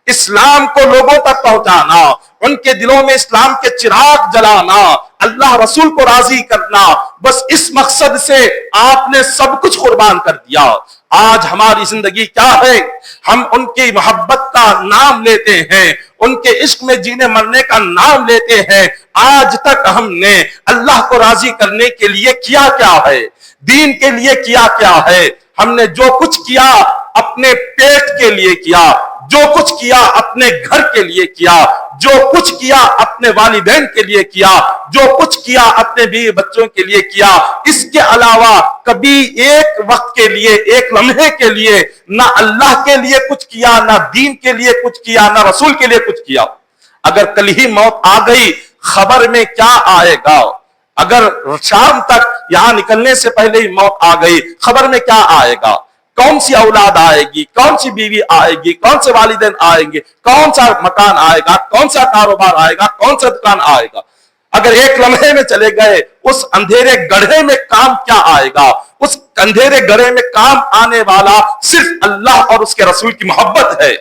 اسلام کو لوگوں تک پہنچانا، ان کے دلوں میں اسلام کے چراغ جلانا، اللہ رسول کو راضی کرنا. بس اس مقصد سے آپ نے سب کچھ قربان کر دیا. آج ہماری زندگی کیا ہے؟ ہم ان کی محبت کا نام لیتے ہیں، ان کے عشق میں جینے مرنے کا نام لیتے ہیں. آج تک ہم نے اللہ کو راضی کرنے کے لیے کیا کیا ہے؟ دین کے لیے کیا کیا ہے؟ ہم نے جو کچھ کیا اپنے پیٹ کے لیے کیا، جو کچھ کیا اپنے گھر کے لیے کیا، جو کچھ کیا اپنے والدین کے لیے کیا، جو کچھ کیا اپنے بیوی بچوں کے لیے کیا. اس کے علاوہ کبھی ایک وقت کے لیے، ایک لمحے کے لیے نہ اللہ کے لیے کچھ کیا، نہ دین کے لیے کچھ کیا، نہ رسول کے لیے کچھ کیا. اگر کل ہی موت آ گئی خبر میں کیا آئے گا؟ اگر شام تک یہاں نکلنے سے پہلے ہی موت آ گئی خبر میں کیا آئے گا؟ کون سی اولاد آئے گی، کون سی بیوی آئے گی، کون سے والدین آئیں گے، کون سا مکان آئے گا، کون سا کاروبار آئے گا، کون سا دکان آئے گا؟ اگر ایک لمحے میں چلے گئے اس اندھیرے گڑھے میں کام کیا آئے گا؟ اس اندھیرے گڑھے میں کام آنے والا صرف اللہ اور اس کے رسول کی محبت ہے،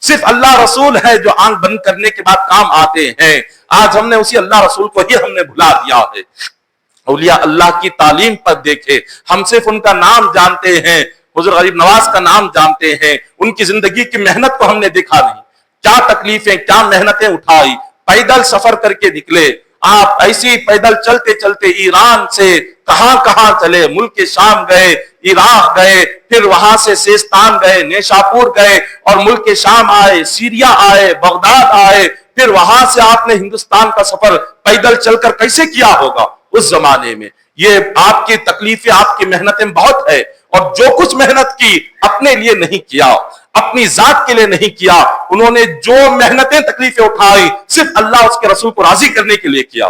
صرف اللہ رسول ہے جو آنکھ بند کرنے کے بعد کام آتے ہیں۔ آج ہم نے اسی اللہ رسول کو ہی ہم نے بھلا دیا ہے۔ اولیاء اللہ کی تعلیم پر دیکھے، ہم صرف ان کا نام جانتے ہیں، حضرت غریب نواز کا نام جانتے ہیں، ان کی زندگی کی محنت کو ہم نے دیکھا نہیں، کیا تکلیفیں کیا محنتیں اٹھائی، پیدل سفر کر کے نکلے آپ، ایسی پیدل چلتے چلتے ایران سے کہاں کہاں چلے، ملک شام گئے، عراق گئے، پھر وہاں سے سیستان گئے، نیشاپور گئے اور ملک شام آئے، سیریا آئے، بغداد آئے، پھر وہاں سے آپ نے ہندوستان کا سفر پیدل چل کر کیسے کیا ہوگا اس زمانے میں؟ یہ آپ کی تکلیفیں آپ کی محنتیں بہت ہے، اور جو کچھ محنت کی اپنے لیے نہیں کیا، اپنی ذات کے لیے نہیں کیا، انہوں نے جو محنتیں تکلیفیں اٹھائی صرف اللہ اس کے رسول کو راضی کرنے کے لیے کیا،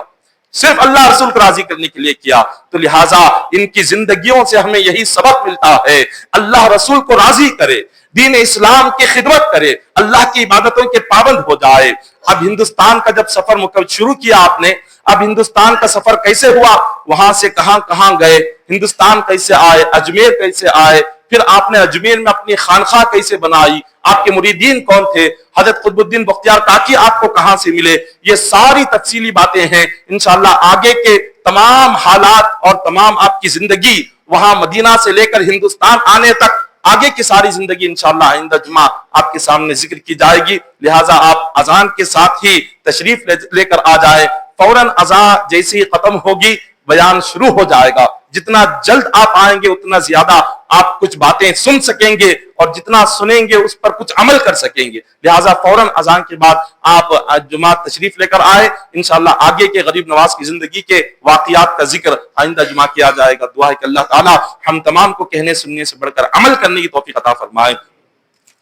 صرف اللہ رسول کو راضی کرنے کے لیے کیا۔ تو لہٰذا ان کی زندگیوں سے ہمیں یہی سبق ملتا ہے، اللہ رسول کو راضی کرے، دین اسلام کی خدمت کرے، اللہ کی عبادتوں کے پابند ہو جائے۔ اب ہندوستان کا جب سفر شروع کیا آپ نے، اب ہندوستان کا سفر کیسے ہوا؟ وہاں سے کہاں کہاں گئے، ہندوستان کیسے آئے، اجمیر کیسے آئے، پھر آپ نے اجمیر میں اپنی خانقاہ کیسے بنائی، آپ کے مریدین کون تھے، حضرت قطب الدین بختیار کاکی آپ کو کہاں سے ملے، یہ ساری تفصیلی باتیں ہیں۔ انشاءاللہ آگے کے تمام حالات اور تمام آپ کی زندگی وہاں مدینہ سے لے کر ہندوستان آنے تک آگے کی ساری زندگی انشاءاللہ آئندہ جمعہ آپ کے سامنے ذکر کی جائے گی، لہٰذا آپ اذان کے ساتھ ہی تشریف لے کر آ جائیں۔ فوراً اذان جیسی ختم ہوگی بیان شروع ہو جائے گا، جتنا جلد آپ آئیں گے اتنا زیادہ آپ کچھ باتیں سن سکیں گے، اور جتنا سنیں گے اس پر کچھ عمل کر سکیں گے، لہٰذا فوراً اذان کے بعد آپ جمعہ تشریف لے کر آئے۔ انشاءاللہ آگے کے غریب نواز کی زندگی کے واقعات کا ذکر آئندہ جمعہ کیا جائے گا۔ دعا ہے کہ اللہ تعالی ہم تمام کو کہنے سننے سے بڑھ کر عمل کرنے کی توفیق عطا فرمائے۔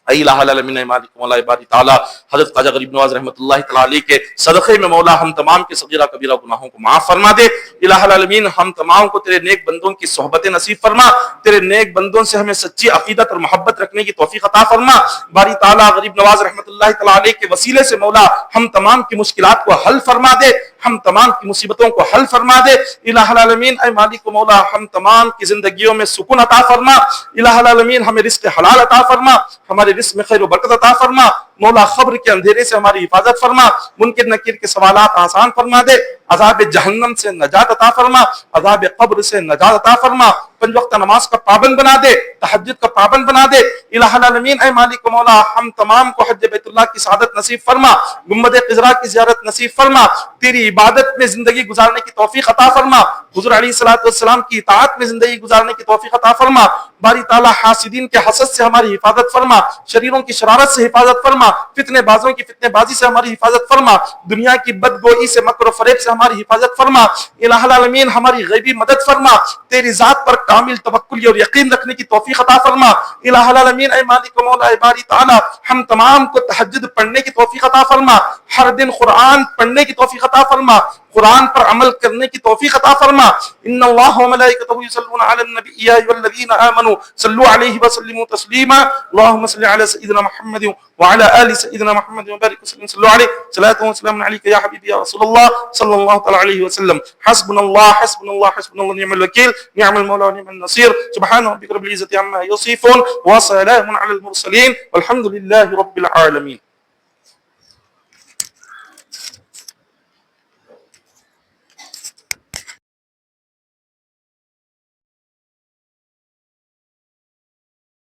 اے الہ العالمین مالک مولا باری تعالی، حضرت خواجہ غریب نواز رحمۃ اللہ تعالی علیہ کے صدقے میں مولا ہم تمام کے صغیرہ کبیرہ گناہوں کو معاف فرما دے۔ الہ العالمین ہم تمام کو تیرے نیک بندوں کی صحبت نصیب فرما، تیرے نیک بندوں سے ہمیں سچی عقیدت اور محبت رکھنے کی توفیق عطا فرما۔ باری تعالی غریب نواز رحمۃ اللہ تعالی علیہ کے وسیلے سے مولا ہم تمام کی مشکلات کو حل فرما دے، ہم تمام کی مصیبتوں کو حل فرما دے۔ الہ العالمین اے مالک مولا ہم تمام کی زندگیوں میں سکون عطا فرما۔ الہ العالمین ہمیں رزق حلال عطا فرما، ہمارے رزق میں خیر و برکت عطا فرما۔ مولا خبر کے اندھیرے سے ہماری حفاظت فرما، منکر نکیر کے سوالات آسان فرما دے، عذاب جہنم سے نجات عطا فرما، عذاب قبر سے نجات عطا فرما، 5 وقت نماز کا پابند بنا دے، تہجد کا پابند بنا دے۔ الہ العالمین اے مالک مولا ہم تمام کو حج بیت اللہ کی سعادت نصیب فرما، گنبد خضرا کی زیارت نصیب فرما، تیری عبادت میں زندگی گزارنے کی توفیق عطا فرما، حضور علیہ السلام کی اطاعت میں زندگی گزارنے کی توفیق عطا فرما۔ باری تعالی حاسدین کے حسد سے ہماری حفاظت فرما، شریروں کی شرارت سے حفاظت فرما، فتنے بازوں کی فتنے بازی سے ہماری حفاظت فرما، دنیا کی بدگوئی سے مکر و فریب سے ہماری حفاظت فرما۔ الہ العالمین ہماری غیبی مدد فرما، تیری ذات پر کامل توکل اور یقین رکھنے کی توفیق عطا فرما۔ الہ العالمین اے مالک و مولا باری تعالی ہم تمام کو تہجد پڑھنے کی توفیق عطا فرما، ہر دن قرآن پڑھنے کی توفیق عطا فرما، قرآن پر عمل کرنے کی توفیق عطا فرما۔ ان اللہ و ملائکتہ یصلون علی النبی یا ایھا الذین آمنوا صلوا علیہ وسلموا تسلیما، اللهم صل علی سیدنا محمد وعلى آل سيدنا محمد وبارك وسلم صلوا عليه صلاة وسلام عليك يا حبيبي يا رسول الله صلى الله تعالى عليه وسلم۔ حسبنا الله حسبنا الله حسبنا الله نعم الوكيل نعم المولى ونعم النصير۔ سبحان ربك رب العزة عما يصفون وسلام على المرسلين والحمد لله رب العالمين۔